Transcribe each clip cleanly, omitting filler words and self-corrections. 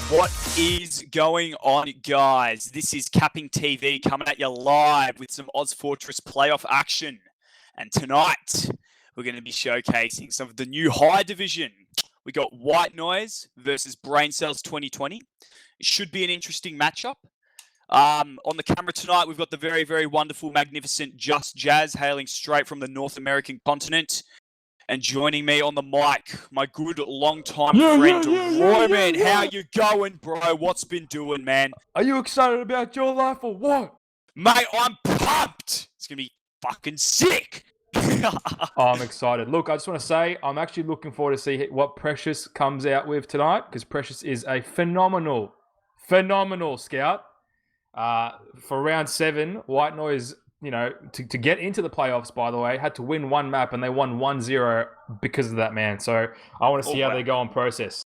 What is going on, guys? This is Capping TV coming at you live with some Oz Fortress playoff action. And tonight, we're going to be showcasing some of the new high division. We got White Noise versus Brain Cells 2020. It should be an interesting matchup. On the camera tonight, we've got the very, very wonderful, magnificent Just Jazz hailing straight from the North American continent. And joining me on the mic, my good long-time friend, Roman. How you going, bro? What's been doing, man? Are you excited about your life or what? Mate, I'm pumped. It's going to be fucking sick. I'm excited. Look, I just want to say, I'm actually looking forward to see what Precious comes out with tonight, because Precious is a phenomenal scout. For round 7, White Noise, to get into the playoffs, by the way, had to win one map, and they won 1-0 because of that, man. So I want to see how they go on process.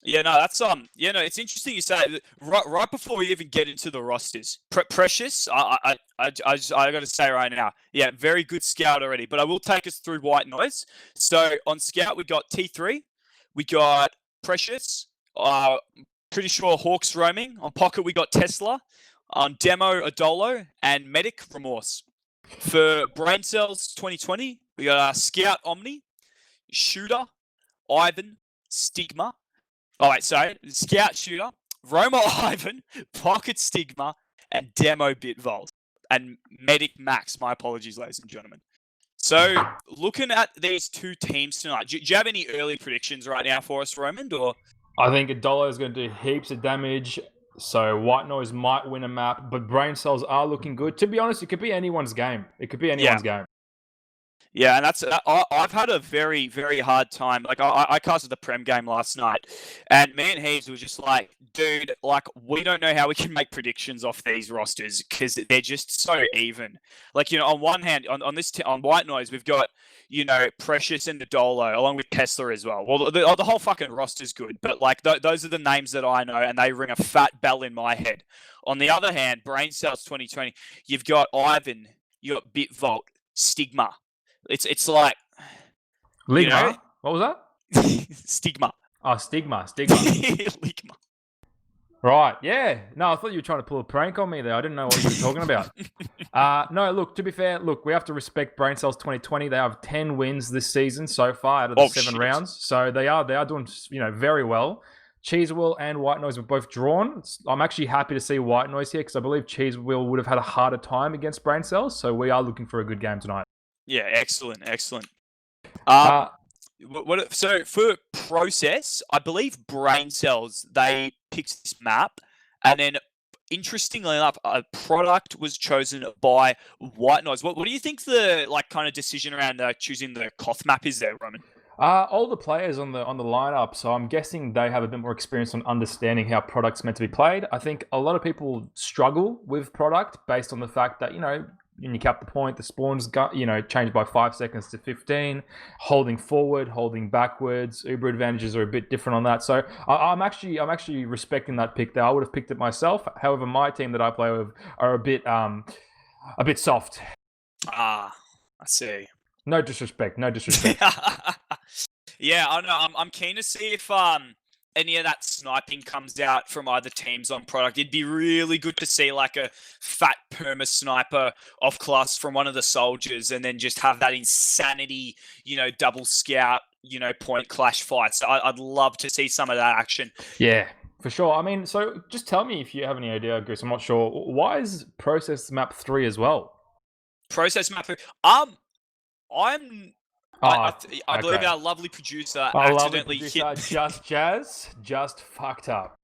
Yeah, no, that's it's interesting you say that right before we even get into the rosters. Precious, I got to say right now, yeah, very good scout already. But I will take us through White Noise. So on scout we got T3, we got Precious, pretty sure Hawks roaming. On pocket we got Tesla. On demo, Adolo, and Medic, Remorse. For Brain Cells 2020, we got Scout Omni, Shooter, Ivan, Stigma. Oh, wait, sorry. Scout Shooter, Roma Ivan, Pocket Stigma, and Demo Bitvolt. And Medic Max. My apologies, ladies and gentlemen. So, looking at these two teams tonight, do you have any early predictions right now for us, Roman? Or I think Adolo is going to do heaps of damage. So White Noise might win a map, but Brain Cells are looking good. To be honest, it could be anyone's game. Game. Yeah, and I've had a very, very hard time. Like, I casted the Prem game last night, and me and Heaves were just like, dude, like, we don't know how we can make predictions off these rosters because they're just so even. Like, on one hand, on White Noise, we've got, Precious and Adolo, along with Tesla as well. Well, the whole fucking roster's good, but, like, those are the names that I know, and they ring a fat bell in my head. On the other hand, Brain Cells 2020, you've got Ivan, you got Bitvolt, Stigma. It's like Ligma. What was that? Stigma. Oh, Stigma. Ligma. Right. Yeah. No, I thought you were trying to pull a prank on me there. I didn't know what you were talking about. No, look, to be fair, we have to respect Brain Cells 2020. They have 10 wins this season so far out of the 7 rounds. So they are doing, very well. Cheesewell and White Noise were both drawn. I'm actually happy to see White Noise here because I believe Cheesewell would have had a harder time against Brain Cells. So we are looking for a good game tonight. Yeah, excellent. So for process, I believe Brain Cells, they picked this map, and then interestingly enough, a product was chosen by White Noise. What do you think the kind of decision around choosing the Koth map is there, Roman? All the players on the lineup, so I'm guessing they have a bit more experience on understanding how product's meant to be played. I think a lot of people struggle with product based on the fact that when you cap the point, the spawns got, changed by 5 seconds to 15. Holding forward, holding backwards. Uber advantages are a bit different on that. So I'm actually respecting that pick there. I would have picked it myself. However, my team that I play with are a bit soft. I see. No disrespect. Yeah, I know. I'm keen to see if any of that sniping comes out from either teams on product. It'd be really good to see like a fat perma sniper off class from one of the soldiers, and then just have that insanity, double scout, point clash fights. I'd love to see some of that action. Yeah, for sure. I mean, so just tell me if you have any idea, Chris. I'm not sure. Why is Process Map 3 as well? Process Map 3? I believe our lovely producer accidentally hit... Just Jazz just fucked up.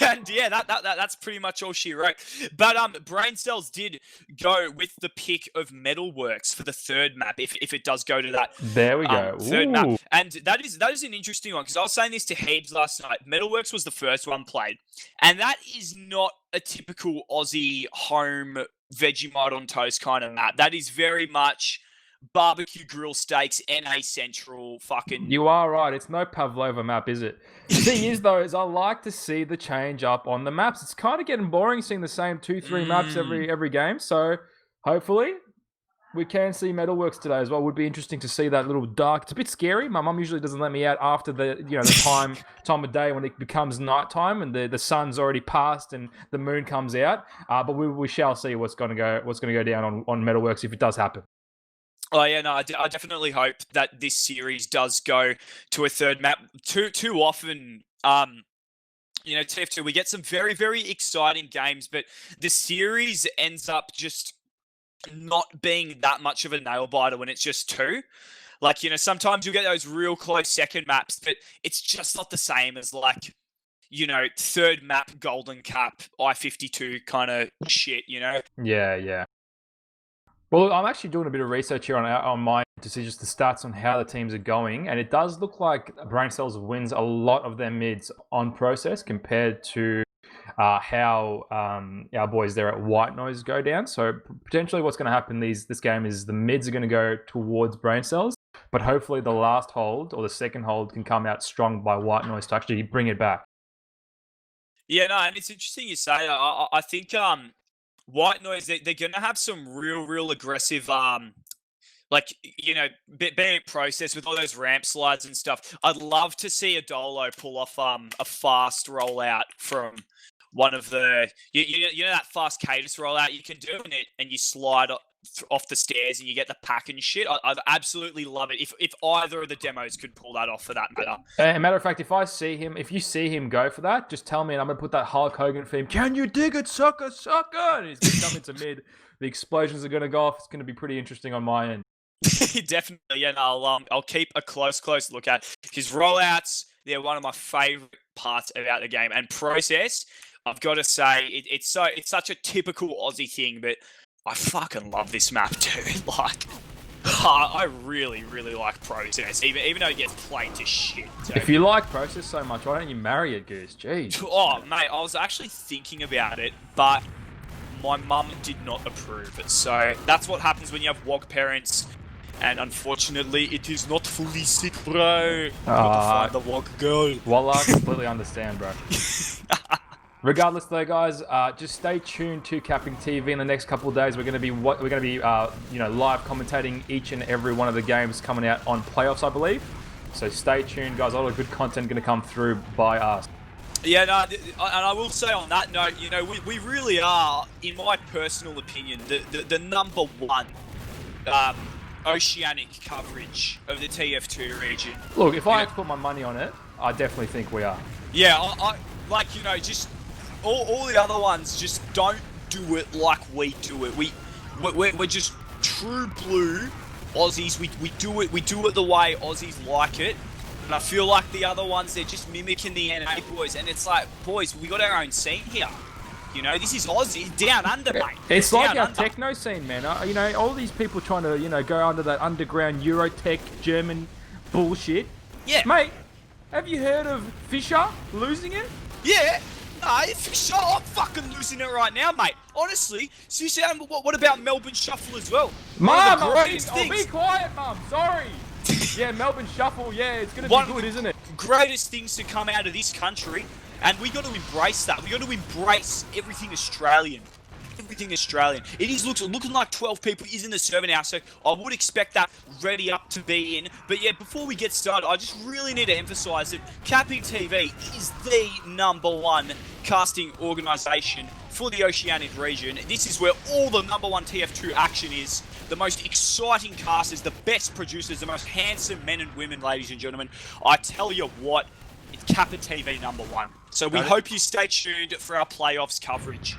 And yeah, that's pretty much all she wrote. But Brain Cells did go with the pick of Metalworks for the third map, if it does go to that. There we go. Third map. And that is an interesting one, because I was saying this to Heebs last night. Metalworks was the first one played, and that is not a typical Aussie home Vegemite on toast kind of map. That is very much barbecue grill steaks, NA Central, fucking... You are right. It's no Pavlova map, is it? The thing is, though, is I like to see the change up on the maps. It's kind of getting boring seeing the same 2-3 maps every game. So hopefully we can see Metalworks today as well. Would be interesting to see that little dark. It's a bit scary. My mum usually doesn't let me out after the time of day when it becomes nighttime and the sun's already passed and the moon comes out. But we shall see what's going to go down on Metalworks if it does happen. Oh yeah, no, I definitely hope that this series does go to a third map. Too often, TF2, we get some very, very exciting games, but the series ends up just not being that much of a nail biter when it's just two. Like, sometimes you get those real close second maps, but it's just not the same as like, third map Golden Cap I-52 kind of shit, Yeah. Well, I'm actually doing a bit of research here on my to see just the stats on how the teams are going, and it does look like Brain Cells wins a lot of their mids on process compared to how our boys there at White Noise go down. So potentially what's going to happen this game is the mids are going to go towards Brain Cells, but hopefully the last hold or the second hold can come out strong by White Noise to actually bring it back. Yeah, no, and it's interesting you say that. I think White Noise, they're going to have some real aggressive, being processed with all those ramp slides and stuff. I'd love to see a Dolo pull off a fast rollout from one of the, that fast cadence rollout you can do in it, and you slide off the stairs and you get the pack and shit. I'd absolutely love it if either of the demos could pull that off for that matter. Matter of fact, if you see him go for that, just tell me and I'm going to put that Hulk Hogan theme, "Can you dig it, sucker, sucker?" And he's going to come into mid. The explosions are going to go off. It's going to be pretty interesting on my end. Definitely, yeah. No, I'll keep a close look at his rollouts. They're one of my favorite parts about the game. And process, I've got to say, it's such a typical Aussie thing, but I fucking love this map too. Like, I really like process, even though it gets played to shit. Too. If you like process so much, why don't you marry it, Goose? Jeez. Oh, mate, I was actually thinking about it, but my mum did not approve it. So that's what happens when you have WOG parents. And unfortunately, it is not fully sick, bro. Gotta find the WOG girl. Wallah, completely understand, bro. Regardless, though, guys, just stay tuned to Capping TV in the next couple of days. We're going to be live commentating each and every one of the games coming out on playoffs, I believe. So stay tuned, guys. A lot of good content going to come through by us. Yeah, no, and I will say on that note, we really are, in my personal opinion, the number one oceanic coverage of the TF2 region. Look, if I had to put my money on it, I definitely think we are. Yeah, I just all the other ones just don't do it like we do it. We're just true blue Aussies. We do it the way Aussies like it. And I feel like the other ones, they're just mimicking the NA boys. And it's like, boys, we got our own scene here. This is Aussie, down under, mate. It's like our techno scene, man. All these people trying to, go under that underground Eurotech German bullshit. Yeah. Mate, have you heard of Fisher losing it? Yeah. No, Fisher, I'm fucking losing it right now, mate. Honestly, seriously, what about Melbourne Shuffle as well? Mum, be quiet, Mum. Sorry. Yeah, Melbourne Shuffle, yeah, it's going to be good, isn't it? Greatest things to come out of this country. And we got to embrace that. We got to embrace everything Australian. Everything Australian. It is looking like 12 people is in the server now, so I would expect that ready up to be in. But yeah, before we get started, I just really need to emphasise that Capping TV is the number one casting organisation for the Oceanic region. This is where all the number one TF2 action is. The most exciting casters, the best producers, the most handsome men and women, ladies and gentlemen. I tell you what, it's Kappa TV number one. So we hope you stay tuned for our playoffs coverage.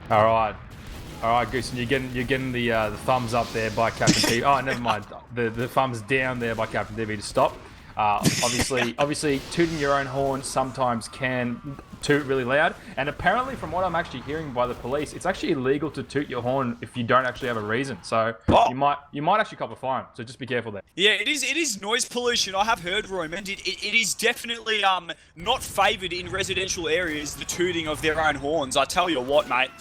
All right, Goose, and you're getting the thumbs up there by Captain TV. Oh, never mind. The thumbs down there by Captain TV to stop. Obviously, tooting your own horn sometimes can toot really loud. And apparently, from what I'm actually hearing by the police, it's actually illegal to toot your horn if you don't actually have a reason. So you might actually cop a fine. So just be careful there. Yeah, it is noise pollution. I have heard, Roman. It is definitely not favoured in residential areas, the tooting of their own horns. I tell you what, mate.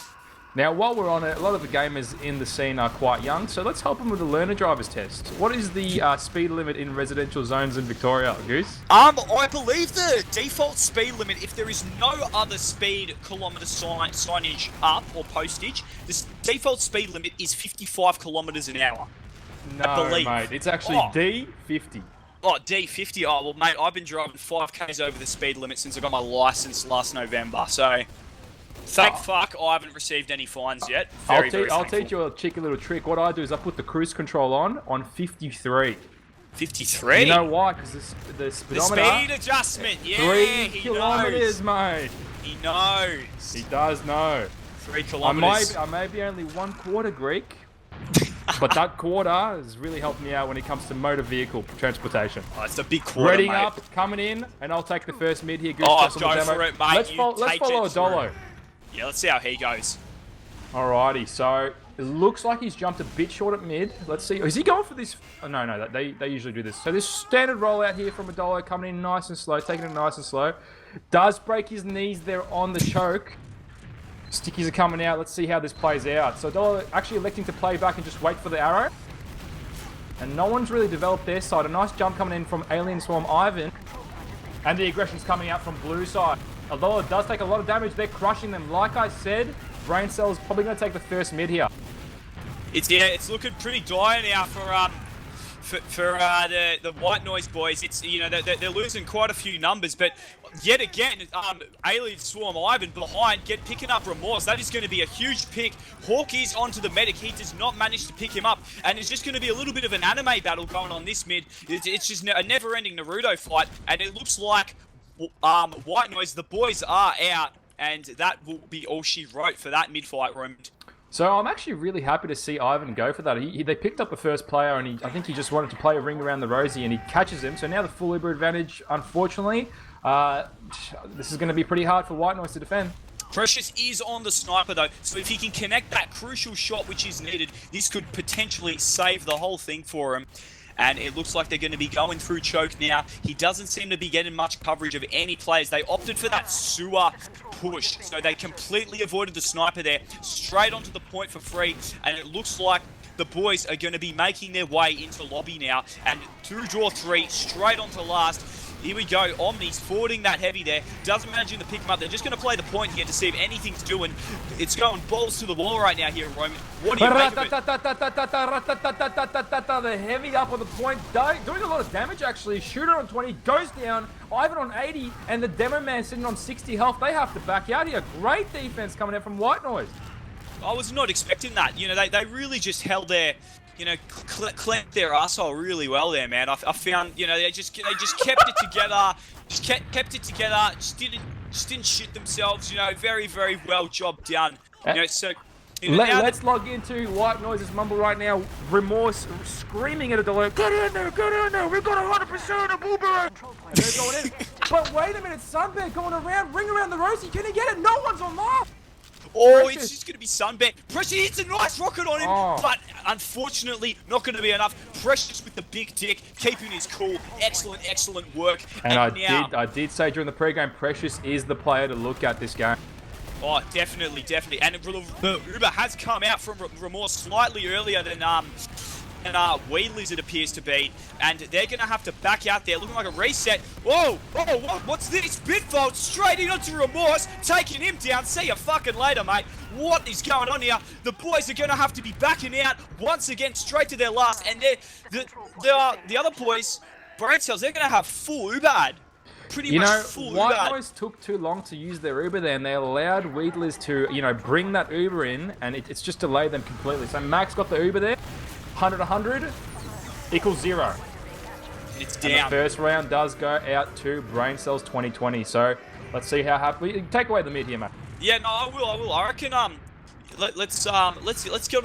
Now, while we're on it, a lot of the gamers in the scene are quite young, so let's help them with the learner driver's test. What is the speed limit in residential zones in Victoria, Goose? I believe the default speed limit, if there is no other speed kilometre signage up or postage, the default speed limit is 55 kilometres an hour. No, mate, it's actually D50. Oh, D50. Oh, well, mate, I've been driving 5Ks over the speed limit since I got my licence last November, so... Thank fuck I haven't received any fines yet. I'll teach you a cheeky little trick. What I do is I put the cruise control on 53. 53? You know why? Because the speedometer... The speed adjustment, yeah, 3 kilometres, mate. He knows. He does know. 3 kilometres. I may be only 1 quarter Greek, but that quarter has really helped me out when it comes to motor vehicle transportation. Oh, it's a big quarter, Reading mate. up, coming in, and I'll take the first mid here. Goose Oh, just on go the demo. for it, mate. Let's follow a Dolo. Yeah, let's see how he goes. Alrighty, so it looks like he's jumped a bit short at mid. Let's see. Is he going for this? Oh, no, they usually do this. So this standard rollout here from Adolo, coming in nice and slow, taking it nice and slow. Does break his knees there on the choke. Stickies are coming out. Let's see how this plays out. So Adolo actually electing to play back and just wait for the arrow. And no one's really developed their side. A nice jump coming in from Alien Swarm Ivan. And the aggression's coming out from blue side. Although it does take a lot of damage, they're crushing them. Like I said, Brain Cell's probably going to take the first mid here. It's looking pretty dire now for the White Noise boys. It's they're losing quite a few numbers, but yet again, Alien Swarm Ivan behind picking up Remorse. That is going to be a huge pick. Hawk is onto the medic. He does not manage to pick him up, and it's just going to be a little bit of an anime battle going on this mid. It's just a never-ending Naruto fight, and it looks like White Noise, the boys are out, and that will be all she wrote for that mid-fight room. So I'm actually really happy to see Ivan go for that. They picked up the first player, and I think he just wanted to play a ring around the rosy, and he catches him. So now the full Uber advantage, unfortunately, this is going to be pretty hard for White Noise to defend. Precious is on the sniper though, so if he can connect that crucial shot which is needed, this could potentially save the whole thing for him. And it looks like they're going to be going through choke now. He doesn't seem to be getting much coverage of any players. They opted for that sewer push, so they completely avoided the sniper there. Straight onto the point for free, and it looks like the boys are going to be making their way into lobby now. And through draw 3, straight onto last. Here we go, Omni's forwarding that heavy there. Doesn't manage to pick him up. They're just going to play the point here to see if anything's doing. It's going balls to the wall right now here, Roman. What do you make of it? The heavy up on the point, doing a lot of damage actually. Shooter on 20, goes down. Ivan on 80, and the Demo Man sitting on 60 health. They have to back out here. Great defense coming out from White Noise. I was not expecting that. They really just held their... clamped their asshole really well there, man. I found, they just kept it together, kept it together, just didn't shit themselves. Very, very well job done. Let's log into White Noise's mumble right now. Remorse screaming at Adolo. Get in there, we've got 100% of Boomerang. And they're going in. But wait a minute, Sunbear going around, ring around the rosy. Can he get it? No one's on live. Oh, Precious. It's just going to be Sunbear. Precious hits a nice rocket on him, but unfortunately not going to be enough. Precious with the big dick, keeping his cool. Excellent work. And I did say during the pre-game, Precious is the player to look at this game. Oh, definitely. And the Uber has come out from Remorse slightly earlier than Wheatley's it appears to be, and they're going to have to back out there, looking like a reset. Whoa, what's this? Bitfault straight in onto Remorse, taking him down. See you fucking later, mate. What is going on here? The boys are going to have to be backing out once again, straight to their last, and the other boys, Brain Cells, they're going to have full Ubad. Pretty much full Ubad. White Noise took too long to use their Uber there, and they allowed Wheatley's to, bring that Uber in, and it's just delayed them completely. So Max got the Uber there. 100 equals 0. It's down. And the first round does go out to Brain Cells 2020. So let's see how happy. Take away the mid here, mate. Yeah, no, I will. I reckon. Let's get on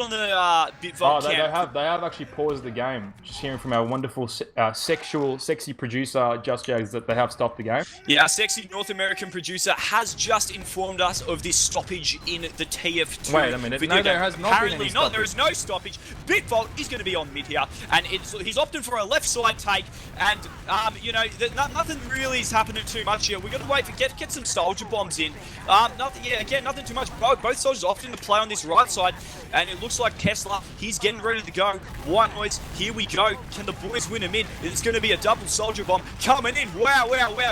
the Bitvault camp. They have actually paused the game. Just hearing from our wonderful, sexy producer, Just Jags, that they have stopped the game. Yeah, our sexy North American producer has just informed us of this stoppage in the TF2. Wait a minute. No, there has not been any stoppage. There is no stoppage. Bitvault is going to be on mid here, and he's opted for a left side take, and nothing really is happening too much here. We're going to wait for get some soldier bombs in. Nothing too much. Both soldiers opting to play play on this right side, and it looks like Tesla, he's getting ready to go. White Noise, here we go. Can the boys win a mid? It's going to be a double Soldier Bomb coming in. Wow,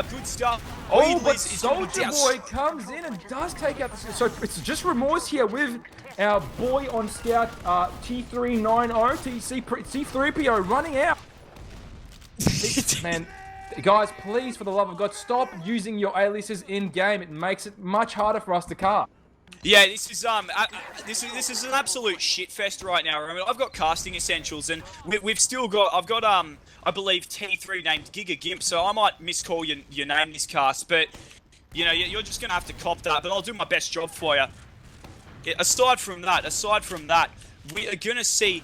good stuff. Oh, but Weedless is on the Soldier down- Boy comes in and does take out the... So it's just Remorse here with our boy on Scout, T390, C3PO running out. Man, guys, please, for the love of God, stop using your aliases in-game. It makes it much harder for us to car. Yeah, this is this is an absolute shit fest right now. I mean, I've got casting essentials, and we've still got I believe T3 named Giga Gimp, so I might miscall your name this cast, but you know you're just gonna have to cop that. But I'll do my best job for you. Aside from that, we are gonna see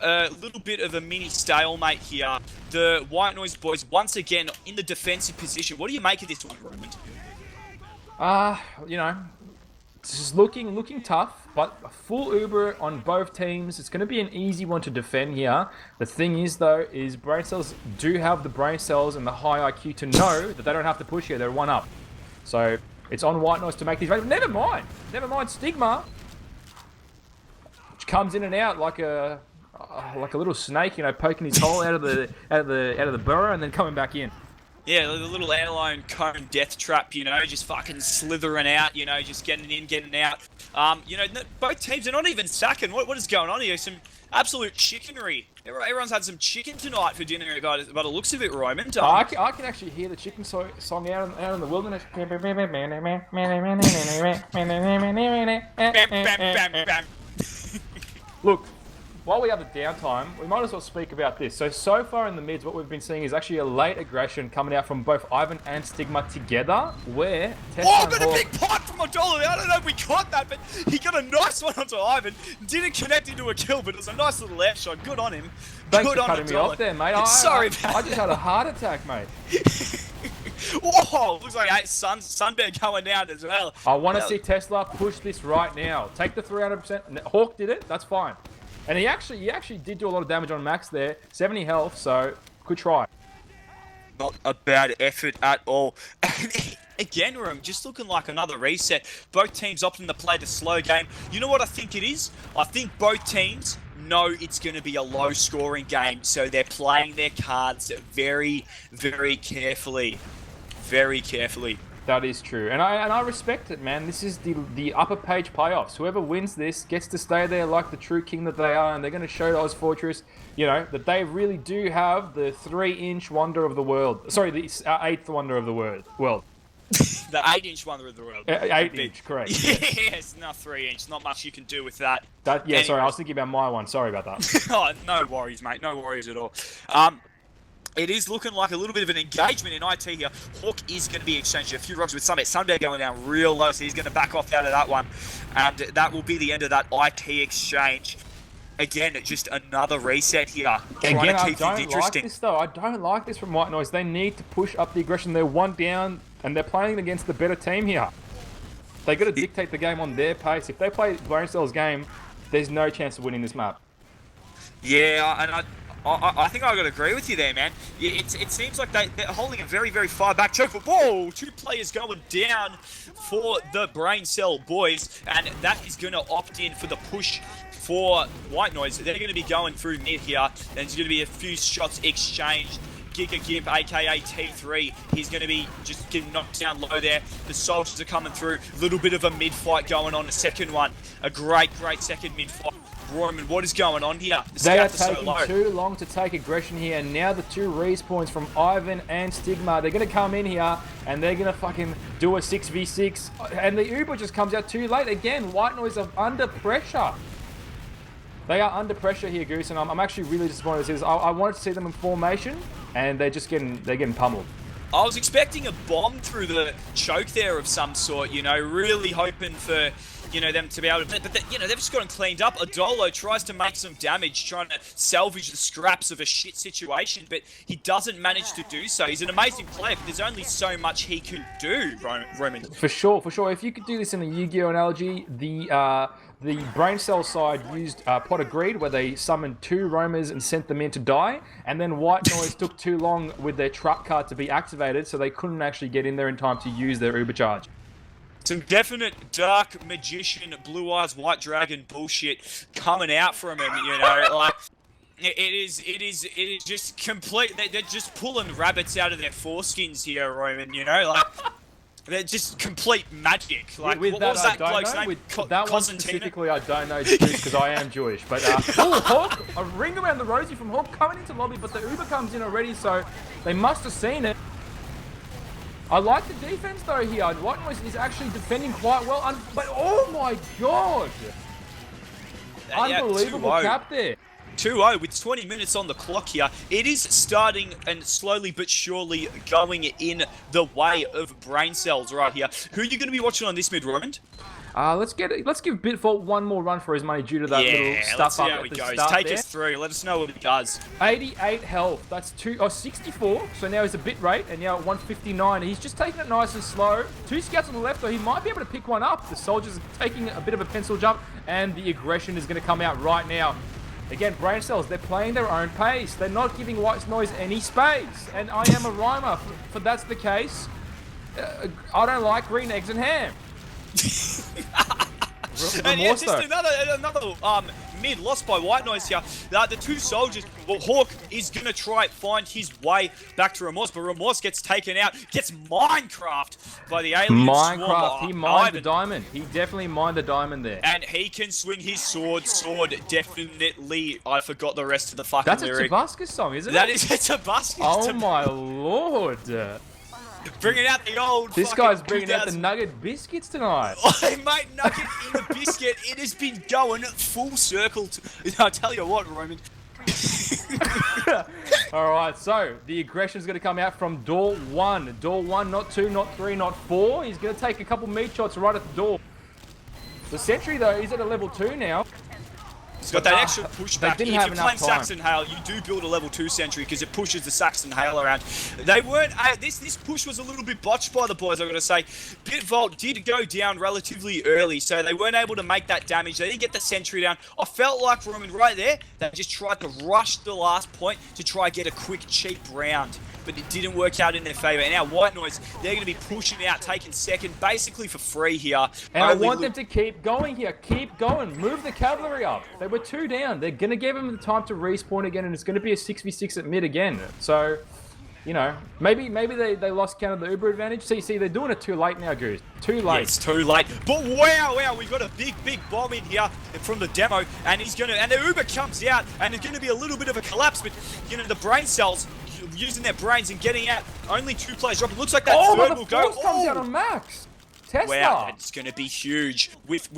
a little bit of a mini stalemate here. The White Noise boys once again in the defensive position. What do you make of this one, Roman? You know, this is looking tough, but a full Uber on both teams. It's going to be an easy one to defend here. The thing is, though, is Brain Cells do have the brain cells and the high IQ to know that they don't have to push here. They're one up. So it's on White Noise to make these. Never mind Stigma, which comes in and out like a little snake, you know, poking his hole out of the burrow and then coming back in. Yeah, the little airline cone death trap, you know, just fucking slithering out, you know, just getting in, getting out. You know, both teams are not even sacking. What is going on here? Some absolute chickenry. Everyone's had some chicken tonight for dinner, by the looks of it, Roman. I can actually hear the chicken song out in the wilderness. Look, while we have the downtime, we might as well speak about this. So far in the mids, what we've been seeing is actually a late aggression coming out from both Ivan and Stigma together, where Tesla got a big pot from Odolo. I don't know if we caught that, but he got a nice one onto Ivan. Didn't connect into a kill, but it was a nice little left shot. Good on him. Thanks Good for cutting me off there, mate. Sorry, I just had a heart attack, mate. Whoa, looks like Sunbear going down as well. I want to see Tesla push this right now. Take the 300%. Hawk did it. That's fine. And he actually did do a lot of damage on Max there. 70 health, so good try. Not a bad effort at all. Again, Room, just looking like another reset. Both teams opting to play the slow game. You know what I think it is? I think both teams know it's going to be a low-scoring game, so they're playing their cards very, very carefully. Very carefully. That is true, and I respect it, man. This is the upper page playoffs. Whoever wins this gets to stay there like the true king that they are, and they're going to show to OzFortress, you know, that they really do have the 3-inch wonder of the world. Sorry, the 8th wonder of the world. The 8-inch wonder of the world. 8-inch, correct. Yes, not 3-inch. Not much you can do with that. Yeah, sorry, I was thinking about my one. Sorry about that. Oh, no worries, mate. No worries at all. It is looking like a little bit of an engagement in IT here. Hawk is going to be exchanging a few rocks with Sunbear. Sunbear going down real low, so he's going to back off out of that one. And that will be the end of that IT exchange. Again, just another reset here. Again, I don't like this, though. I don't like this from White Noise. They need to push up the aggression. They're one down, and they're playing against the better team here. They got to dictate the game on their pace. If they play Brain Cells' game, there's no chance of winning this map. Yeah, and I think I got to agree with you there, man. It seems like they're holding a very, very far back choke. But whoa, 2 players going down for the Brain Cell boys, and that is going to opt in for the push for White Noise. They're going to be going through mid here, and there's going to be a few shots exchanged. Giga Gimp, aka T3, he's going to be just getting knocked down low there. The soldiers are coming through. A little bit of a mid fight going on. A second one, a great second mid fight. Roman, what is going on here? They are taking too long to take aggression here, and now the 2 respawns from Ivan and Stigma. They're going to come in here, and they're going to fucking do a 6v6, and the Uber just comes out too late. Again, White Noise are under pressure. They are under pressure here, Goose, and I'm actually really disappointed with this. I wanted to see them in formation, and they're getting pummeled. I was expecting a bomb through the choke there of some sort, you know, really hoping for, you know, them to be able to, but you know, they've just gotten cleaned up. Odolo tries to make some damage, trying to salvage the scraps of a shit situation, but he doesn't manage to do so. He's an amazing player, but there's only so much he can do, Roman. For sure. If you could do this in a Yu-Gi-Oh analogy, the Brain Cell side used Pot of Greed, where they summoned 2 roamers and sent them in to die, and then White Noise took too long with their trap card to be activated, so they couldn't actually get in there in time to use their Uber charge. Some definite dark magician, blue eyes, white dragon bullshit coming out from him. You know, like it is just complete. They're just pulling rabbits out of their foreskins here, Roman. You know, like. They're just complete magic. Like, with what that, was that I bloke's don't know. name? With that one specifically, I don't know because I am Jewish. But Hawk, a ring around the rosy from Hawk coming into lobby, but the Uber comes in already, so they must have seen it. I like the defense though here. White Noise is actually defending quite well, but oh my god! Unbelievable cap there. 2-0 with 20 minutes on the clock here. It is starting and slowly but surely going in the way of Brain Cells right here. Who are you going to be watching on this mid, Roman? Let's give Bitfault one more run for his money due to that little stuff let's see up how at he the goes. start Take there. us through. Let us know what he does. 88 health. That's 64. So now he's a bit rate, and now at 159. He's just taking it nice and slow. 2 scouts on the left, though. He might be able to pick one up. The soldiers are taking a bit of a pencil jump, and the aggression is going to come out right now. Again, Brain Cells, they're playing their own pace. They're not giving White Noise any space. And I am a rhymer, for that's the case. I don't like green eggs and ham. And yeah, just another mid lost by White Noise here. The 2 soldiers, well, Hawk is going to try and find his way back to Remorse, but Remorse gets taken out, gets Minecraft by the alien Minecraft, he mined the Ivan. diamond. He definitely mined the diamond there. And he can swing his sword definitely. I forgot the rest of the fucking That's lyric. a Tabascus song, isn't it? That is a Tabascus. Oh my lord. Bringing out the old. This guy's bringing out the nugget biscuits tonight. Oh, mate, nugget in the biscuit. It has been going full circle. I'll tell you what, Roman. Alright, so the aggression is going to come out from door 1. Door 1, not 2, not 3, not 4. He's going to take a couple meat shots right at the door. The sentry, though, is at a level 2 now. It's got that extra pushback. If If you're you're playing Saxon Hail, you do build a level 2 sentry because it pushes the Saxon Hail around. They weren't. This push was a little bit botched by the boys, I've got to say. Bitvault did go down relatively early, so they weren't able to make that damage. They didn't get the sentry down. I felt like, Roman, right there, they just tried to rush the last point to try and get a quick, cheap round. But it didn't work out in their favour. And now White Noise, they're going to be pushing out, taking second, basically for free here. And I want them to keep going here. Keep going. Move the cavalry up. They were 2 down. They're going to give them the time to respawn again, and it's going to be a 6v6 at mid again. So, you know, maybe they lost count of the Uber advantage. See, they're doing it too late now, Goose. Too late. Yeah, it's too late. But wow, we got a big bomb in here from the demo, and the Uber comes out, and it's gonna be a little bit of a collapse. But you know, the Brain Cells using their brains and getting out. Only 2 players drop. It looks like that third will go. Comes out on Max. Tesla. Wow, that's gonna be huge. With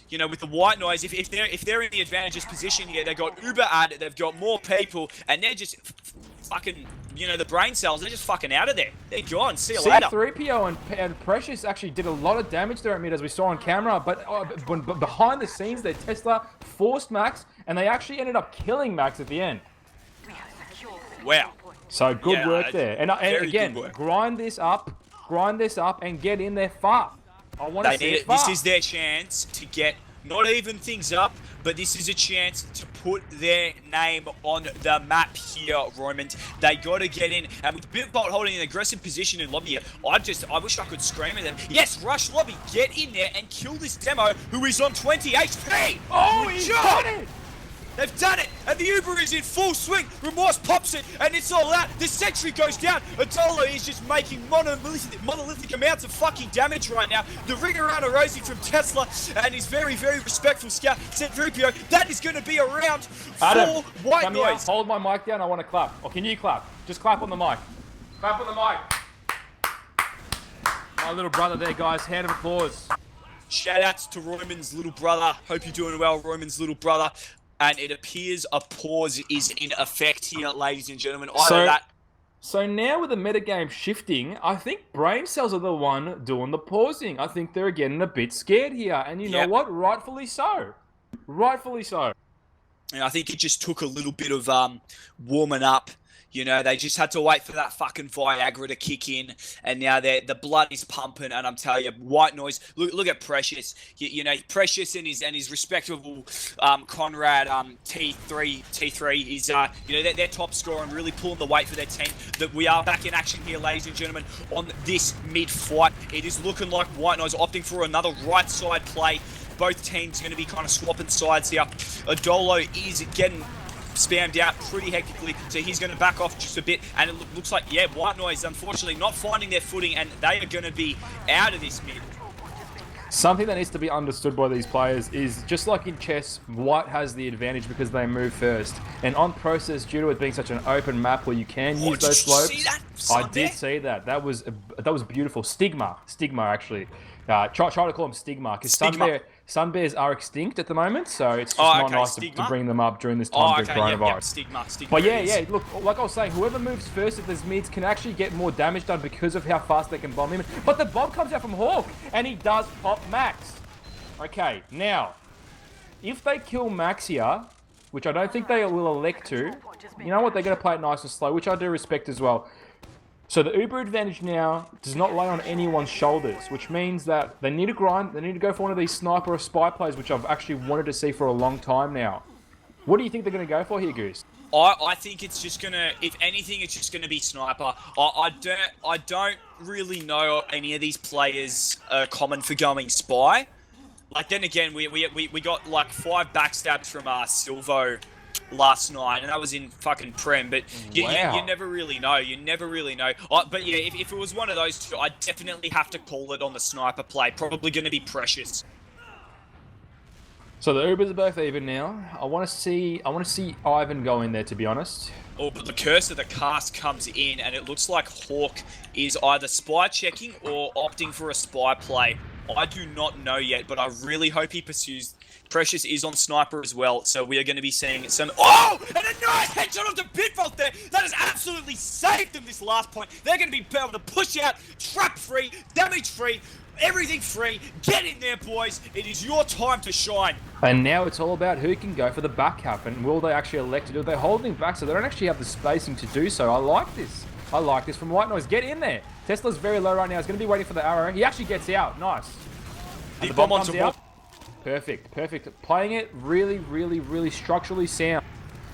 you know, with the White Noise, if they're in the advantageous position here, they've got Uber ad, they've got more people, and they're just fucking, you know, the Brain Cells, they're just fucking out of there. They're gone. See you later. C3PO and Precious actually did a lot of damage there at mid, as we saw on camera, but behind the scenes, their Tesla forced Max, and they actually ended up killing Max at the end. Wow. So good work there. And again, good work. grind this up, and get in there fast. I want to see it fast. This is their chance to get not even things up, but this is a chance to put their name on the map here, Roman. They got to get in, and with Bitbolt holding an aggressive position in lobby here, I wish I could scream at them. Yes, rush lobby, get in there and kill this demo who is on 20 HP. Oh, he's done it! They've done it, and the Uber is in full swing. Remorse pops it, and it's all out. The sentry goes down. Adolo is just making monolithic amounts of fucking damage right now. The ring around a Rosie from Tesla, and his very, very respectful scout, C3PO. That is going to be around for Adam, White Noise. Hold my mic down. I want to clap. Or can you clap? Just clap on the mic. Clap on the mic. My little brother there, guys. Hand of applause. Shout outs to Roman's little brother. Hope you're doing well, Roman's little brother. And it appears a pause is in effect here, ladies and gentlemen. So now with the metagame shifting, I think Brain Cells are the one doing the pausing. I think they're getting a bit scared here. And you know what? Rightfully so. Rightfully so. And I think it just took a little bit of warming up, You know, they just had to wait for that fucking Viagra to kick in, and now the blood is pumping. And I'm telling you, White Noise. Look at Precious. You know, Precious and his respectable Conrad T3 is you know their top scorer and really pulling the weight for their team. That we are back in action here, ladies and gentlemen, on this mid-fight. It is looking like White Noise opting for another right side play. Both teams going to be kind of swapping sides here. Adolo is getting spammed out pretty hectically, so he's going to back off just a bit, and it looks like, yeah, White Noise unfortunately not finding their footing, and they are going to be out of this mid. Something that needs to be understood by these players is, just like in chess, White has the advantage because they move first. And on Process, due to it being such an open map where you can use those slopes, I did see that. That was beautiful. Stigma actually. Try to call them Stigma, because sun bears are extinct at the moment, so it's just not nice to bring them up during this time of coronavirus. Yep, Stigma. But yeah, look, like I was saying, whoever moves first if there's mids can actually get more damage done because of how fast they can bomb him. But the bomb comes out from Hawk, and he does pop Max. Okay, now, if they kill Max here, which I don't think they will elect to, you know what, they're going to play it nice and slow, which I do respect as well. So the Uber advantage now does not lay on anyone's shoulders, which means that they need to grind, they need to go for one of these sniper or spy plays, which I've actually wanted to see for a long time now. What do you think they're going to go for here, Goose? I think it's just going to, if anything, it's just going to be sniper. I don't really know any of these players are common for going spy. Like, then again, we got like 5 backstabs from Silvo last night, and that was in fucking Prem, but you never really know. But yeah, if it was one of those two, I'd definitely have to call it on the sniper play. Probably going to be Precious. So the Ubers are both even now. I want to see Ivan go in there, to be honest. Oh, but the curse of the cast comes in, and it looks like Hawk is either spy checking or opting for a spy play. I do not know yet, but I really hope he pursues. Precious is on sniper as well, so we are going to be seeing some. Oh, and a nice headshot onto Bitbolt there. That has absolutely saved them this last point. They're going to be able to push out, trap free, damage free, everything free. Get in there, boys. It is your time to shine. And now it's all about who can go for the back cap, and will they actually elect to do it? They're holding back, so they don't actually have the spacing to do so. I like this from White Noise. Get in there. Tesla's very low right now. He's going to be waiting for the arrow. He actually gets out. Nice. The bomb comes out. Perfect. Playing it really structurally sound.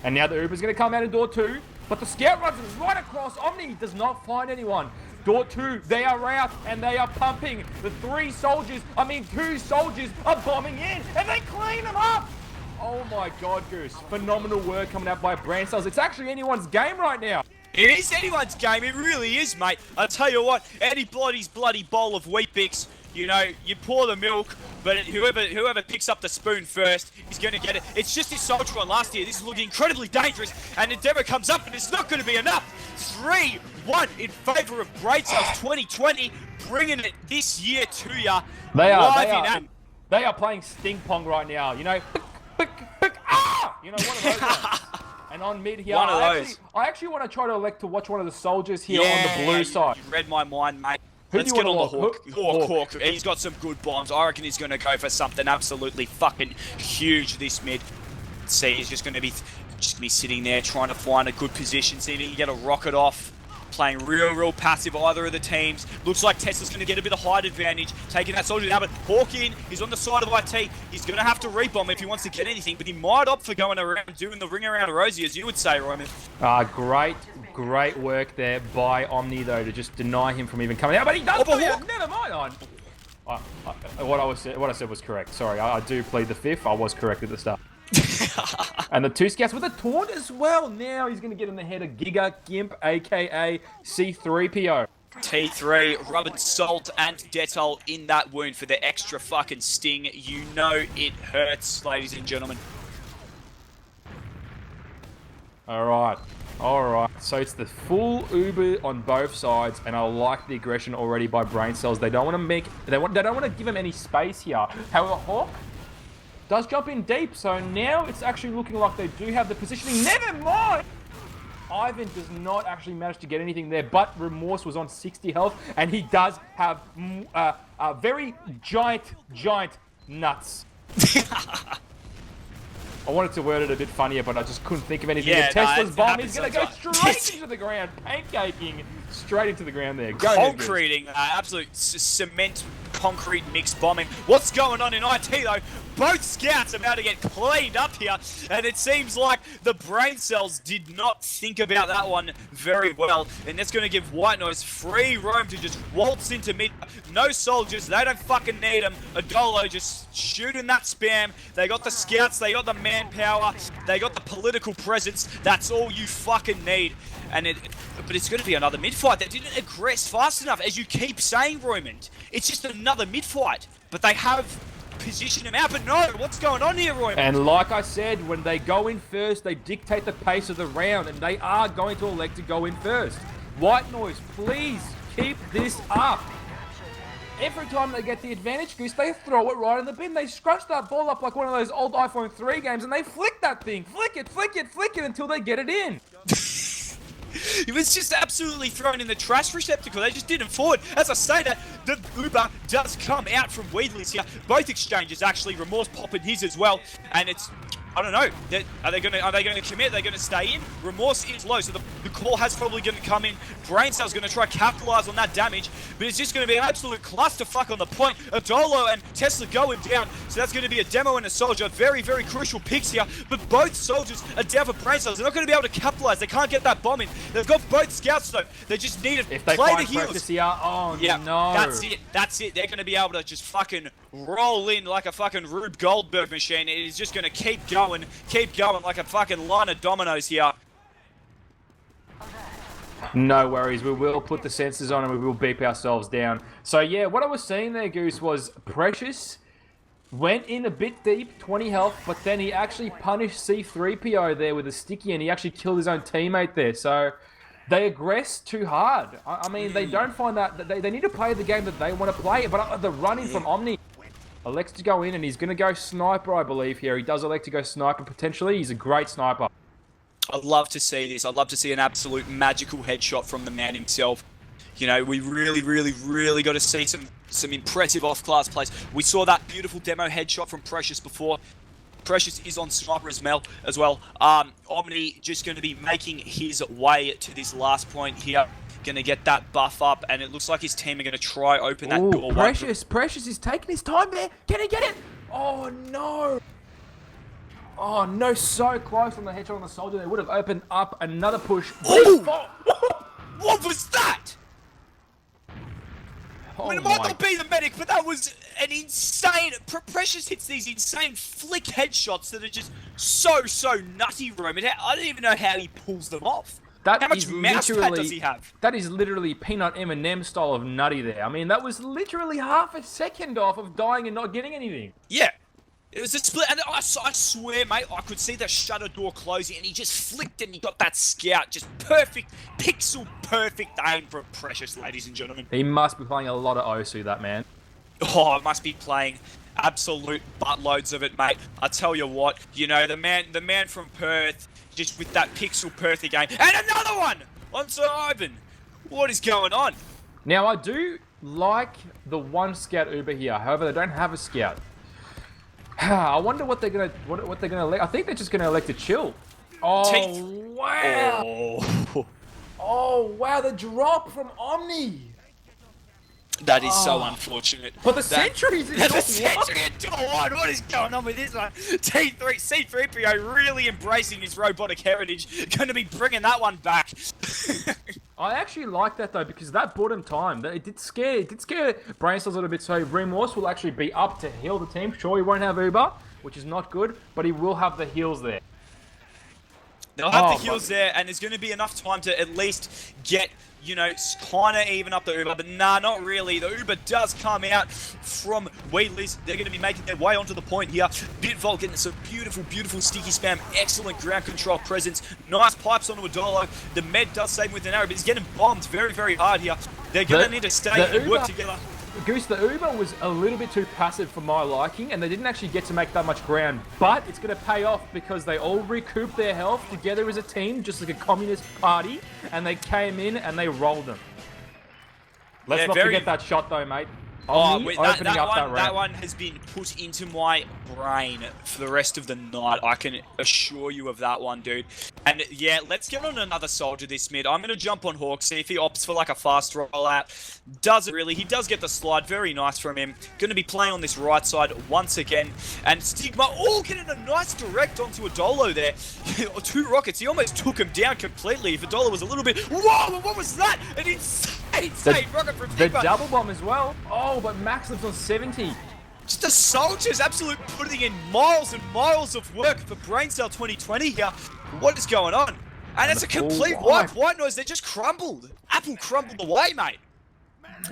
And now the Uber's going to come out in door 2, but the scout runs right across. Omni does not find anyone. Door 2, they are out, and they are pumping. The 2 soldiers are bombing in, and they clean them up. Oh my God, Goose. Phenomenal work coming out by Braincells. It's actually anyone's game right now. It is anyone's game. It really is, mate. I tell you what, anybody's bloody bowl of Weet-Bix. You know, you pour the milk, but whoever picks up the spoon first is going to get it. It's just this Soldier one last year. This is looking incredibly dangerous, and Endeavour comes up, and it's not going to be enough. 3-1 in favour of Braincells 2020, bringing it this year to ya. They are playing Sting Pong right now. You know, you know, one of those ones. And on mid here, I actually want to try to elect to watch one of the soldiers here on the blue side. You read my mind, mate. Let's get on the Hawk. He's got some good bombs. I reckon he's going to go for something absolutely fucking huge this mid. See, he's just going to be sitting there trying to find a good position, see if he can get a rocket off. Playing real passive, either of the teams. Looks like Tesla's going to get a bit of height advantage, taking that soldier down, but Hawk in, he's on the side of IT. He's going to have to rebomb if he wants to get anything, but he might opt for going around, doing the ring around Rosie, as you would say, Roman. Great work there by Omni, though, to just deny him from even coming out, but he does never mind. What I said was correct. Sorry, I do plead the fifth. I was correct at the start. And the 2 scouts with a taunt as well. Now he's going to get in the head of Giga Gimp, a.k.a. C3PO. T3, rubbing salt and Dettol in that wound for the extra fucking sting. You know it hurts, ladies and gentlemen. All right. So it's the full Uber on both sides, and I like the aggression already by Braincells. They don't want to give him any space here. However, Hawk does jump in deep, so now it's actually looking like they do have the positioning. Never mind! Ivan does not actually manage to get anything there, but Remorse was on 60 health, and he does have very giant nuts. I wanted to word it a bit funnier, but I just couldn't think of anything. Yeah, And Tesla's it bomb is happens going to go sometimes. straight into the ground, pancaking straight into the ground there. Go ahead, Goose. Concreting, absolute cement concrete mix bombing. What's going on in IT though? Both scouts are about to get cleaned up here, and it seems like the brain cells did not think about that one very well, and that's going to give White Noise free roam to just waltz into mid. No soldiers, they don't fucking need them. Adolo just shooting that spam. They got the scouts, they got the manpower, they got the political presence. That's all you fucking need. But it's going to be another mid-fight. They didn't aggress fast enough, as you keep saying, Roymond. It's just another mid-fight. But they have positioned him out. But no, what's going on here, Roymond? And like I said, when they go in first, they dictate the pace of the round, and they are going to elect to go in first. White Noise, please keep this up. Every time they get the advantage, Goose, they throw it right in the bin. They scrunch that ball up like one of those old iPhone 3 games, and they flick that thing. Flick it, flick it, flick it until they get it in. It was just absolutely thrown in the trash receptacle. They just didn't forward. As I say that, the Uber does come out from Wheatley's here. Both exchanges actually, Remorse popping his as well, and it's, I don't know. Are they going to commit? Are they going to stay in? Remorse is low, so the call has probably going to come in. Brain Cell's going to try capitalize on that damage, but it's just going to be an absolute clusterfuck on the point. Adolo and Tesla going down, so that's going to be a demo and a soldier. Very, very crucial picks here, but both soldiers are down for Brain Cells. They're not going to be able to capitalize. They can't get that bomb in. They've got both scouts though. They just need to If they play find the heals. practice here, oh Yeah, no. that's it. That's it. They're going to be able to just fucking roll in like a fucking Rube Goldberg machine. It is just going to keep going like a fucking line of dominoes here. No worries, we will put the sensors on and we will beep ourselves down. So yeah, what I was seeing there, Goose, was Precious went in a bit deep, 20 health, but then he actually punished C3PO there with a sticky and he actually killed his own teammate there. So they aggress too hard. I mean, they don't find that, they need to play the game that they want to play, but the running from Omni elects to go in and he's going to go sniper, I believe, here. He does elect to go sniper potentially. He's a great sniper. I'd love to see this. I'd love to see an absolute magical headshot from the man himself. You know, we really got to see some impressive off-class plays. We saw that beautiful demo headshot from Precious before. Precious is on sniper as well. Omni just going to be making his way to this last point here. Going to get that buff up, and it looks like his team are going to try open that door. Precious is taking his time there. Can he get it? Oh, no. Oh, no, so close on the headshot on the soldier. They would have opened up another push. Ooh! What was that? Oh, I mean, it might not be the medic, but that was an insane... Precious hits these insane flick headshots that are just so nutty, Roman. I don't even know how he pulls them off. How much mouse pad does he have? That is literally peanut M&M style of nutty there. I mean, that was literally half a second off of dying and not getting anything. Yeah. It was a split, and I swear, mate, I could see the shutter door closing, and he just flicked it, and he got that scout. Just perfect, pixel perfect aim for Precious, ladies and gentlemen. He must be playing a lot of Osu, that man. Oh, must be playing absolute buttloads of it, mate. I tell you what, you know, the man from Perth, just with that pixel perfect game. And another one on Sir Ivan. What is going on? Now, I do like the one scout Uber here. However, they don't have a scout. I wonder what they're gonna elect. I think they're just gonna elect to chill. Oh wow! Oh wow! The drop from Omni. That is so unfortunate. But the sentries in the sentry in door one. What is going on with this one? C3PO really embracing his robotic heritage. Going to be bringing that one back. I actually like that though, because that bought him time. It did scare Brain Cells a little bit. So Remorse will actually be up to heal the team. Sure, he won't have Uber, which is not good, but he will have the heals there. They'll have the heals there, and there's going to be enough time to at least get, you know, kind of even up the Uber, but nah, not really. The Uber does come out from Wheatley's. They're going to be making their way onto the point here. Bitvolt getting some beautiful sticky spam. Excellent ground control presence. Nice pipes onto Adolo. The med does save him with an arrow, but he's getting bombed very hard here. They're going to need to stay and work together. Goose, the Uber was a little bit too passive for my liking, and they didn't actually get to make that much ground. But it's going to pay off because they all recouped their health together as a team, just like a communist party, and they came in and they rolled them. Let's not forget that shot though, mate. Omni wait, opening up that ramp. one has been put into my brain for the rest of the night. I can assure you of that one, dude. And yeah, let's get on another soldier this mid. I'm going to jump on Hawk, see if he opts for like a fast rollout. Doesn't really. He does get the slide. Very nice from him. Going to be playing on this right side once again. And Stigma, getting a nice direct onto Adolo there. 2 rockets. He almost took him down completely. If Adolo was a little bit... Whoa, what was that? An insane rocket from The Stigma. double bomb as well. Oh, but Max lives on 70. Just the soldiers absolutely putting in miles and miles of work for Braincell 2020 here. What is going on? And it's a the full complete wipe. white noise. They just crumbled. Apple crumbled away, mate.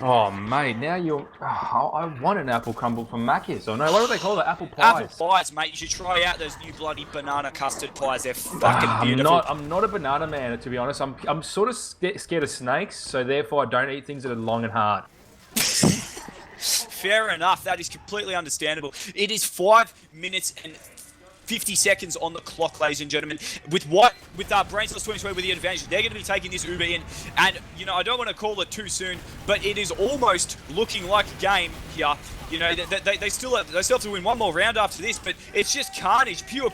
Oh, mate, now you're... Oh, I want an apple crumble from Macca's. Or no, what do they call it? Apple pies. Apple pies, mate. You should try out those new bloody banana custard pies. They're fucking beautiful. I'm not a banana man, to be honest. I'm sort of scared of snakes, so therefore I don't eat things that are long and hard. Fair enough. That is completely understandable. It is 5 minutes and 50 seconds on the clock, ladies and gentlemen. With Braincell 2020 with the advantage, they're going to be taking this Uber in. And, you know, I don't want to call it too soon, but it is almost looking like a game here. You know, they still have to win one more round after this, but it's just carnage. Pure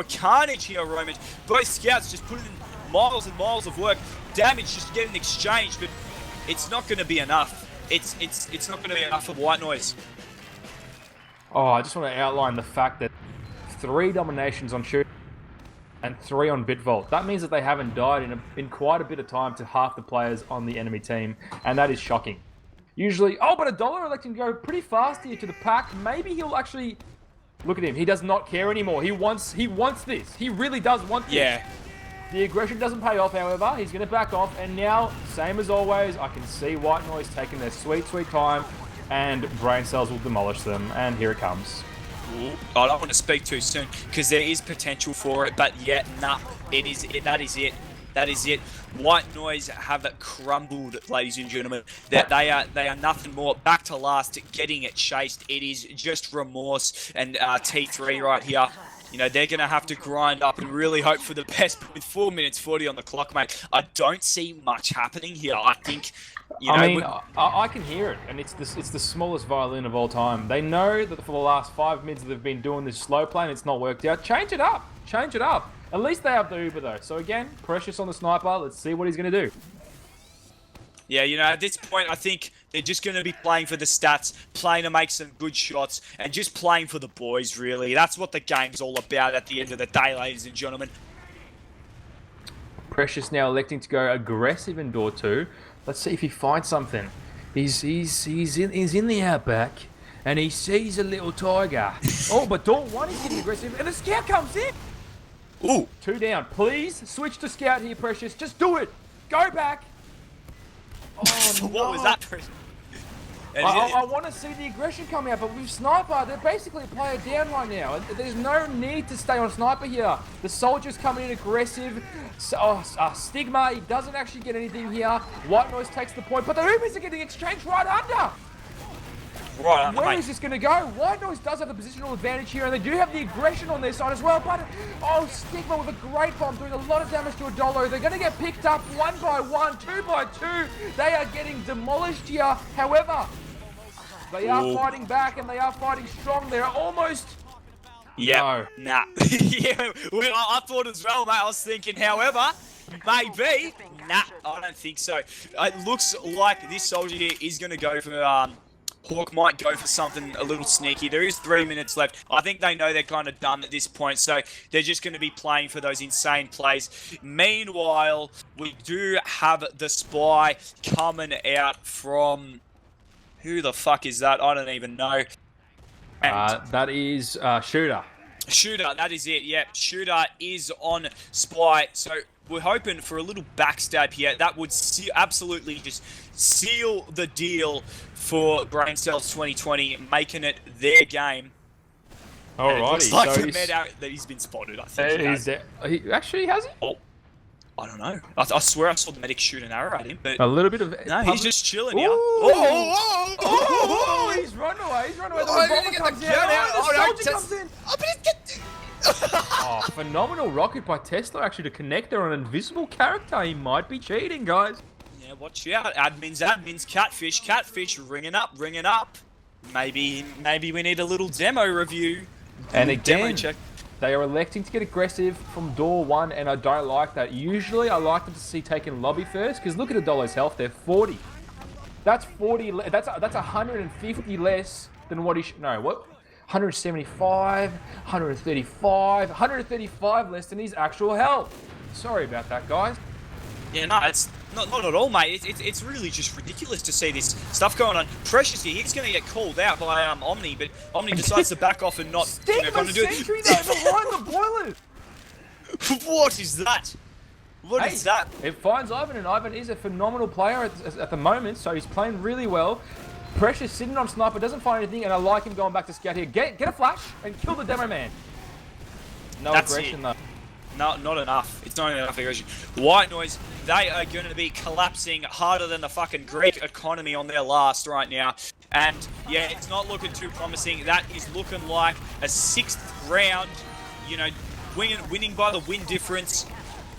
carnage here, Roman. Both scouts just put in miles and miles of work. Damage just to get an exchange, but it's not going to be enough. It's not going to be enough for White Noise. Oh, I just want to outline the fact that 3 dominations on shoot and 3 on Bitvolt. That means that they haven't died in quite a bit of time to half the players on the enemy team, and that is shocking. Usually, but $1 electing to go pretty fast here to the pack. Maybe he'll actually... Look at him. He does not care anymore. He wants this. He really does want this. Yeah. The aggression doesn't pay off, however. He's going to back off, and now, same as always, I can see White Noise taking their sweet, sweet time, and Braincells will demolish them, and here it comes. I don't want to speak too soon because there is potential for it, but yeah, nah, that is it. White Noise have crumbled, ladies and gentlemen. They are nothing more. Back to last, getting it chased. It is just remorse and T3 right here. You know, they're going to have to grind up and really hope for the best. But with 4 minutes 40 on the clock, mate, I don't see much happening here. I think, I can hear it, and it's the smallest violin of all time. They know that for the last 5 minutes they've been doing this slow play and it's not worked out. Change it up. At least they have the Uber, though. So again, Precious on the sniper. Let's see what he's going to do. Yeah, you know, at this point, I think they're just going to be playing for the stats, playing to make some good shots, and just playing for the boys, really. That's what the game's all about at the end of the day, ladies and gentlemen. Precious now electing to go aggressive in door 2. Let's see if he finds something. He's in the outback, and he sees a little tiger. But door 1 is getting aggressive, and the scout comes in. Ooh. 2 down. Please switch to scout here, Precious. Just do it. Go back. Oh, no. What was that? I want to see the aggression come out, but with Sniper, they're basically a player down right now. There's no need to stay on Sniper here. The Soldier's coming in aggressive. Stigma, he doesn't actually get anything here. White Noise takes the point, but the Ubers are getting exchanged right under. Right, Where is this going to go? White Noise does have the positional advantage here, and they do have the aggression on their side as well, but Stigma with a great bomb doing a lot of damage to Adolo. They're going to get picked up 1 by 1, 2 by 2. They are getting demolished here. However, they are fighting back, and they are fighting strong. They're almost... Yeah, no. Nah. Yeah, I thought as well, mate. I was thinking, however, maybe. Nah, I don't think so. It looks like this soldier here is going to go for... Hawk might go for something a little sneaky. There is 3 minutes left. I think they know they're kind of done at this point, so they're just going to be playing for those insane plays. Meanwhile, we do have the spy coming out from... Who the fuck is that? I don't even know. That is Shooter. Shooter, that is it. Yep, Shooter is on spy. So we're hoping for a little backstab here. That would absolutely just seal the deal for Braincells 2020, making it their game. Alrighty. It looks like the med out that he's been spotted, I think. Actually, has he? Oh, I don't know. I swear I saw the medic shoot an arrow at him, but... A little bit of... No, he's just chilling here. He's run away. The Oh, bomber comes out. The soldier comes in. Oh, Phenomenal rocket by Tesla, actually, to connect there on an invisible character. He might be cheating, guys. yeah, Yeah, watch out. Admins, catfish, ringing up. Maybe we need a little demo review. And Little demo again, check. they are electing to get aggressive from door one, and I don't like that. Usually, I like them to see taking lobby first, because look at Adolo's health. They're 40. That's 40. That's 150 less than what he should. No, what? 175, 135, 135 less than his actual health. Sorry about that, guys. Yeah, no, it's not at all, mate. It's really just ridiculous to see this stuff going on. Precious here, he's going to get called out by Omni, but Omni decides to back off and not. Stigma sentry there behind the boilers. What is that? What is that? It finds Ivan, and Ivan is a phenomenal player at the moment, so he's playing really well. Precious sitting on sniper, doesn't find anything, and I like him going back to scout here. Get a flash and kill the demo man. No That's aggression though. No, not enough. It's not enough aggression. White Noise, they are going to be collapsing harder than the fucking Greek economy on their last right now. And yeah, it's not looking too promising. That is looking like a 6th round, you know, winning by the win difference.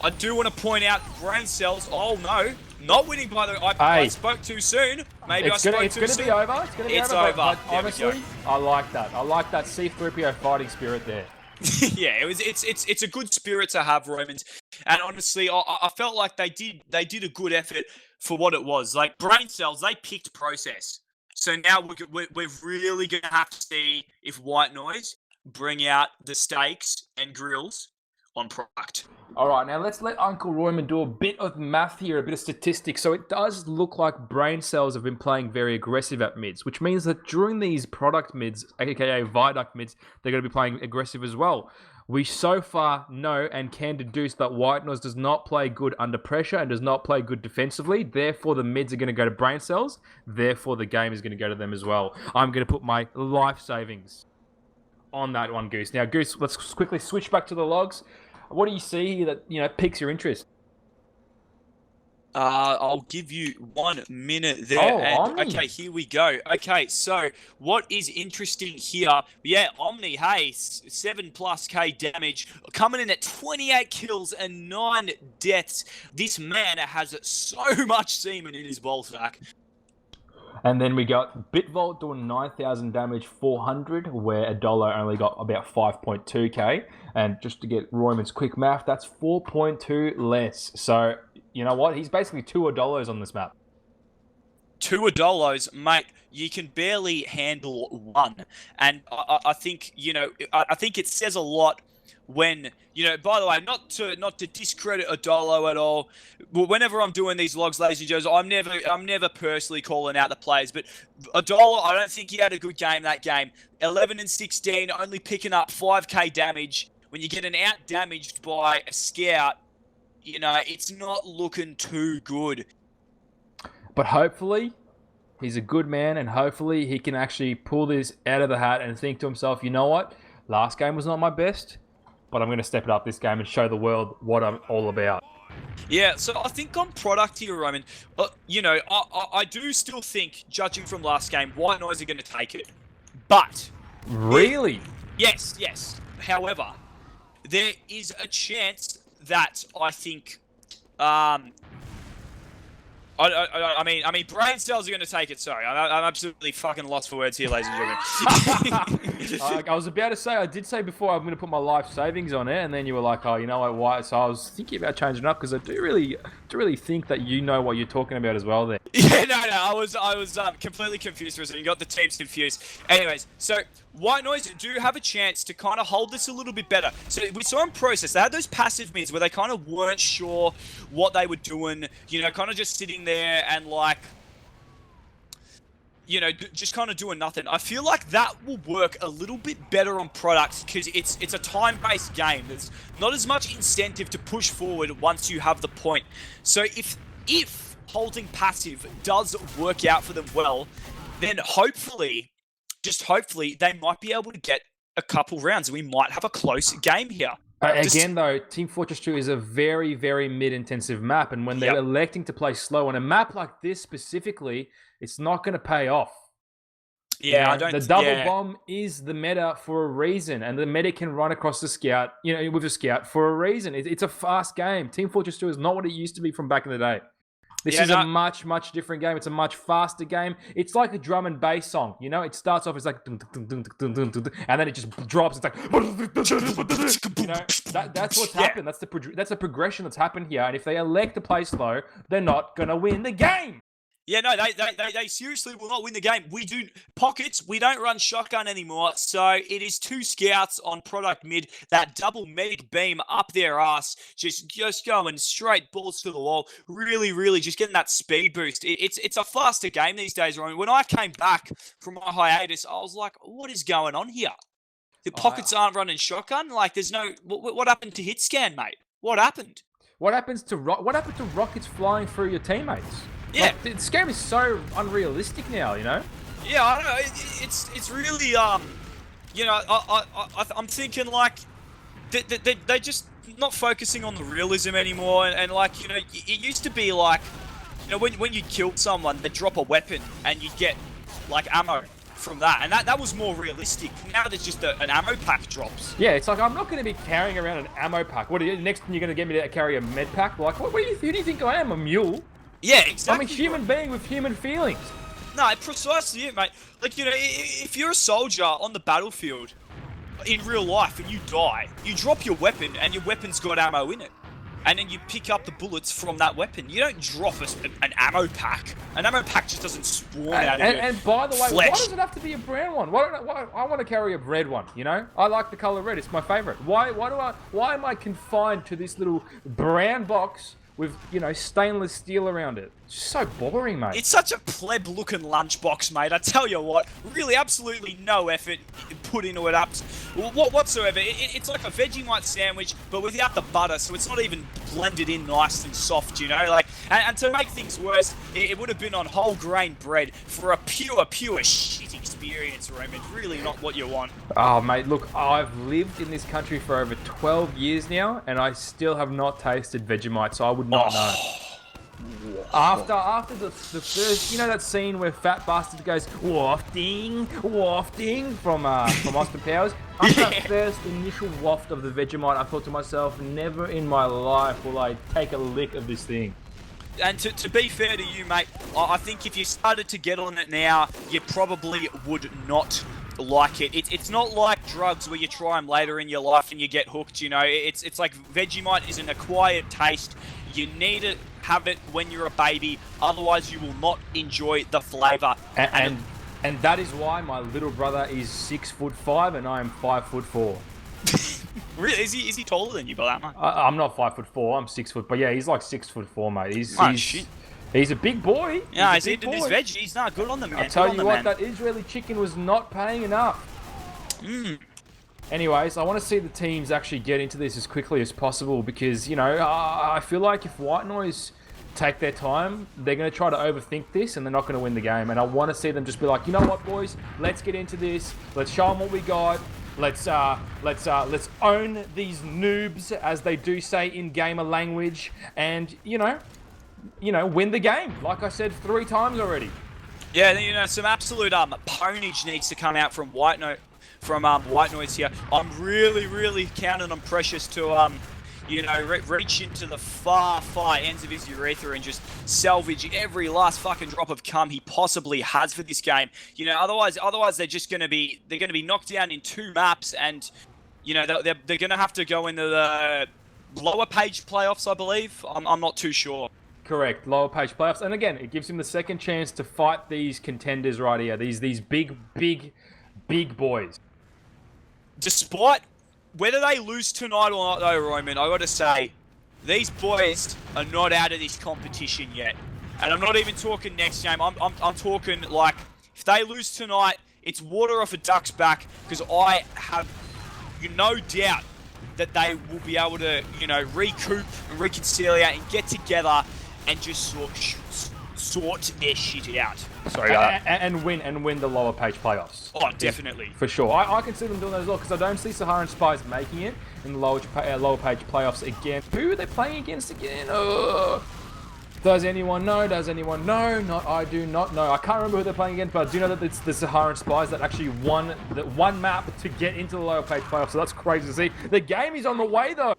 I do want to point out brain cells. Oh no, not winning by the. I spoke too soon. Maybe I spoke too soon. It's going to be over. It's going to be It's over. over. But honestly, I like that. I like that C-3PO fighting spirit there. Yeah, it's a good spirit to have, Romans. And honestly, I felt like they did a good effort for what it was. Like brain cells, they picked process. So now we're really going to have to see if White Noise bring out the steaks and grills on product. All right, now let's let Uncle Royman do a bit of math here, a bit of statistics. So it does look like brain cells have been playing very aggressive at mids, which means that during these product mids, aka Viaduct mids, they're going to be playing aggressive as well. We so far know and can deduce that White Noise does not play good under pressure and does not play good defensively. Therefore, the mids are going to go to brain cells. Therefore, the game is going to go to them as well. I'm going to put my life savings on that one, Goose. Now, Goose, let's quickly switch back to the logs. What do you see here that piques your interest? I'll give you 1 minute there. Oh, Omni. Okay, here we go. Okay, so what is interesting here? Yeah, Omni, hey, 7+ K damage, coming in at 28 kills and 9 deaths. This man has so much semen in his ball sack. And then we got Bitvolt doing 9,000 damage, 400, where Adolo only got about 5.2k. And just to get Royman's quick math, that's 4.2 less. So, you know what? He's basically 2 Adolos on this map. 2 Adolos, mate, you can barely handle one. And I think, you know, I think it says a lot when, you know, by the way, not to discredit Adolo at all. But whenever I'm doing these logs, ladies and gentlemen, I'm never personally calling out the players. But Adolo, I don't think he had a good game that game. 11 and 16, only picking up 5k damage. When you get an out damaged by a scout, you know, it's not looking too good. But hopefully, he's a good man, and hopefully he can actually pull this out of the hat and think to himself, you know what? Last game was not my best, but I'm going to step it up this game and show the world what I'm all about. Yeah, so I think on product here, Roman, you know, I do still think, judging from last game, White Noise are going to take it. But... Really? Yes. However, there is a chance that I think... I mean, brain cells are going to take it. Sorry, I'm absolutely fucking lost for words here, ladies and gentlemen. I was about to say, I did say before I'm going to put my life savings on it, and then you were like, oh, you know what, why? So I was thinking about changing it up because I do really think that you know what you're talking about as well there. Yeah, no, I was completely confused for a second. You got the teams confused. Anyways, so White Noise do have a chance to kind of hold this a little bit better. So we saw in process, they had those passive mids where they kind of weren't sure what they were doing, you know, kind of just sitting there and like, you know, just kind of doing nothing. I feel like that will work a little bit better on products because it's a time-based game. There's not as much incentive to push forward once you have the point. So if holding passive does work out for them well, then hopefully, just hopefully, they might be able to get a couple rounds. We might have a close game here. Again, though, Team Fortress 2 is a very, very mid-intensive map, and when they're electing to play slow on a map like this specifically, it's not going to pay off. Yeah, I don't. The double bomb is the meta for a reason, and the meta can run across the scout, you know, with a scout for a reason. It's a fast game. Team Fortress 2 is not what it used to be from back in the day. This is a much, much different game. It's a much faster game. It's like a drum and bass song. You know, it starts off as like, dun, dun, dun, dun, dun, dun, dun, and then it just drops. It's like, you know, that's what's happened. That's the progression that's happened here. And if they elect to play slow, they're not gonna win the game. Yeah, no, they seriously will not win the game. We do pockets. We don't run shotgun anymore. So it is 2 scouts on product mid. That double medic beam up their ass, just going straight balls to the wall. Really, really just getting that speed boost. It's a faster game these days, Roman. When I came back from my hiatus, I was like, what is going on here? The pockets aren't running shotgun. Like, there's no. What happened to hit scan, mate? What happened? What happened to rockets flying through your teammates? Yeah, like, this game is so unrealistic now, you know. Yeah, I don't know. It's really you know, I'm thinking like they just not focusing on the realism anymore, and like, you know, it used to be like, you know, when you killed someone, they drop a weapon and you get like ammo from that, and that was more realistic. Now there's just an ammo pack drops. Yeah, it's like, I'm not going to be carrying around an ammo pack. What are you, next thing you're going to get me to carry a med pack? Like, who do you think I am, a mule? Yeah, exactly. I'm a human being with human feelings. No, precisely it, mate. Like, you know, if you're a soldier on the battlefield in real life and you die, you drop your weapon and your weapon's got ammo in it. And then you pick up the bullets from that weapon. You don't drop an ammo pack. An ammo pack just doesn't spawn out of your And by the way, flesh. why does it have to be a brown one? Why I want to carry a red one, you know? I like the color red. It's my favorite. Why am I confined to this little brown box with, you know, stainless steel around it? It's so boring, mate. It's such a pleb-looking lunchbox, mate. I tell you what, really, absolutely no effort put into it whatsoever. It's like a Vegemite sandwich, but without the butter, so it's not even blended in nice and soft, you know. Like, and to make things worse, it would have been on whole grain bread for a pure shit experience, Roman. Really not what you want. Oh, mate, look, I've lived in this country for over 12 years now, and I still have not tasted Vegemite, so I would not know. After the first, you know, that scene where Fat Bastard goes wafting from Austin Powers. After that first initial waft of the Vegemite, I thought to myself, never in my life will I take a lick of this thing. And to be fair to you, mate, I think if you started to get on it now, you probably would not like it. It's not like drugs where you try them later in your life and you get hooked, you know. It's like Vegemite is an acquired taste. You need to have it when you're a baby, otherwise you will not enjoy the flavour. And that is why my little brother is 6'5" and I am 5'4". Really? Is he taller than you by that much? I'm not 5'4", I'm 6 foot, but yeah, he's like 6'4", mate. He's a big boy. Yeah, he's eating his veggies. He's not good on them, man. I'll tell you what, that Israeli chicken was not paying enough. Anyways, I want to see the teams actually get into this as quickly as possible because, you know, I feel like if White Noise take their time, they're going to try to overthink this and they're not going to win the game. And I want to see them just be like, you know what, boys, let's get into this. Let's show them what we got. Let's own these noobs, as they do say in gamer language, and you know, win the game. Like I said 3 times already. Yeah, you know, some absolute ponage needs to come out from White Noise here. I'm really counting on Precious to you know, reach into the far ends of his urethra and just salvage every last fucking drop of cum he possibly has for this game. You know, otherwise they're gonna be knocked down in 2 maps, and you know they're gonna have to go into the lower page playoffs, I believe. I'm not too sure. Correct, lower page playoffs, and again, it gives him the second chance to fight these contenders right here. These big boys. Despite whether they lose tonight or not, though, Roman, I got to say, these boys are not out of this competition yet. And I'm not even talking next game. I'm talking, like, if they lose tonight, it's water off a duck's back, because I have no doubt that they will be able to, you know, recoup and reconciliate and get together and just sort their shit out. Sorry, and win the lower page playoffs. Oh, definitely. For sure. I can see them doing that as well, because I don't see Saharan Spies making it in the lower page playoffs again. Who are they playing against again? Does anyone know? I do not know. I can't remember who they're playing against, but I do know that it's the Saharan Spies that actually won that one map to get into the lower page playoffs, so that's crazy to see. The game is on the way, though.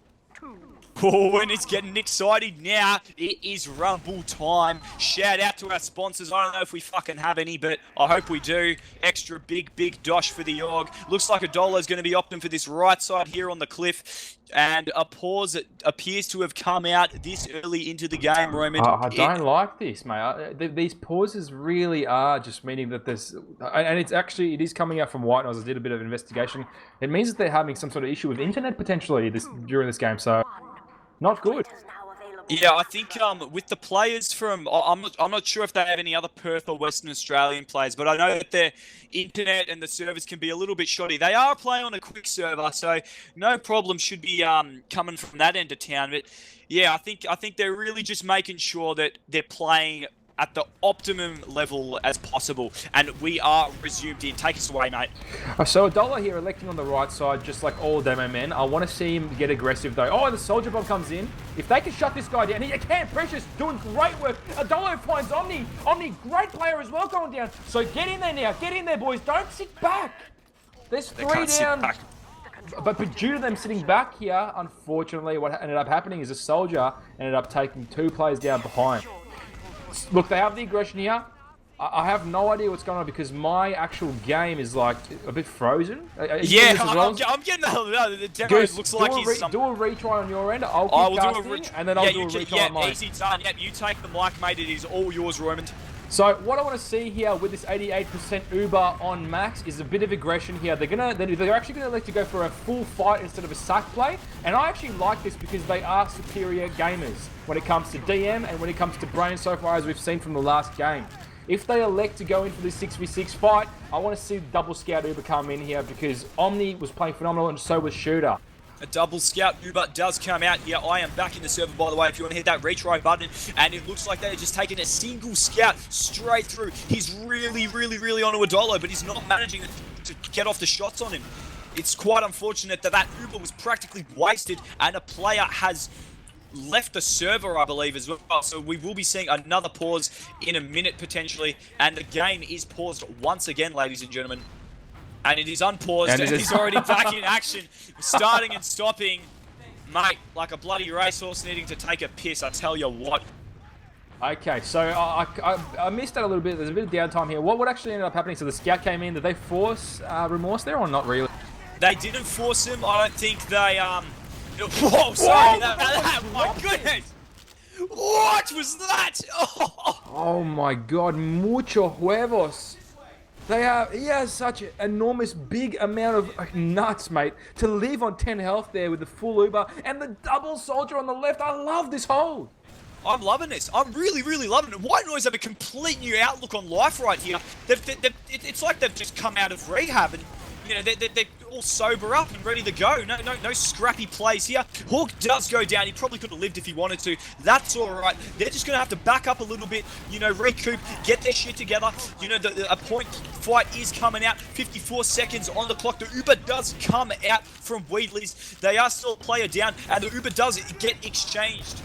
Oh, and it's getting exciting now. It is Rumble time. Shout out to our sponsors. I don't know if we fucking have any, but I hope we do. Extra big dosh for the org. Looks like $1 is going to be opting for this right side here on the cliff. And a pause that appears to have come out this early into the game, Roman. I don't like this, mate. These pauses really are just meaning that there's, and it is coming out from White Noise. I did a bit of investigation. It means that they're having some sort of issue with internet potentially during this game. So, not good. Yeah, I think with the players from, I'm not sure if they have any other Perth or Western Australian players, but I know that their internet and the servers can be a little bit shoddy. They are playing on a quick server, so no problem should be coming from that end of town. But yeah, I think they're really just making sure that they're playing at the optimum level as possible, and we are resumed in. Take us away, mate. So $1 here electing on the right side, just like all demo men. I want to see him get aggressive though. Oh, the soldier bomb comes in. If they can shut this guy down, he can. Precious doing great work. $1 finds Omni. Omni, great player as well, going down. So get in there now. Get in there, boys. Don't sit back. There's 3 down. But due to them sitting back here, unfortunately, what ended up happening is a soldier ended up taking 2 players down behind. Look, they have the aggression here. I have no idea what's going on because my actual game is like a bit frozen. Yeah, I'm getting the demo. Looks like he's do a retry on your end. I'll keep casting, and then I'll do a retry on mine. Yeah, easy done. Yep, you take the mic, mate. It is all yours, Roman. So what I want to see here with this 88% Uber on Max is a bit of aggression here. They're actually gonna elect to go for a full fight instead of a sack play, and I actually like this because they are superior gamers when it comes to DM and when it comes to brain so far as we've seen from the last game. If they elect to go in for this 6v6 fight, I want to see double scout Uber come in here because Omni was playing phenomenal and so was Shooter. A double scout Uber does come out. Yeah, I am back in the server, by the way, if you want to hit that retry button. And it looks like they're just taking a single scout straight through. He's really onto $1, but he's not managing to get off the shots on him. It's quite unfortunate that Uber was practically wasted, and a player has left the server, I believe, as well. So we will be seeing another pause in a minute, potentially. And the game is paused once again, ladies and gentlemen. And it is unpaused, and he's already back in action, starting and stopping. Mate, like a bloody racehorse needing to take a piss, I tell you what. Okay, so I missed that a little bit. There's a bit of downtime here. What actually ended up happening? So the scout came in. Did they force Remorse there or not really? They didn't force him. I don't think they... Whoa, sorry. My goodness. What was that? Oh my God, mucho huevos. He has such an enormous, big amount of nuts, mate, to live on 10 health there with the full Uber and the double soldier on the left. I love this hold. I'm loving this. I'm really loving it. White Noise have a complete new outlook on life right here. It's like they've just come out of rehab and, you know, they're all sober up and ready to go. No scrappy plays here. Hawk does go down. He probably could have lived if he wanted to. That's all right. They're just going to have to back up a little bit, you know, recoup, get their shit together. You know, a point fight is coming out. 54 seconds on the clock. The Uber does come out from Wheatley's. They are still a player down, and the Uber does get exchanged.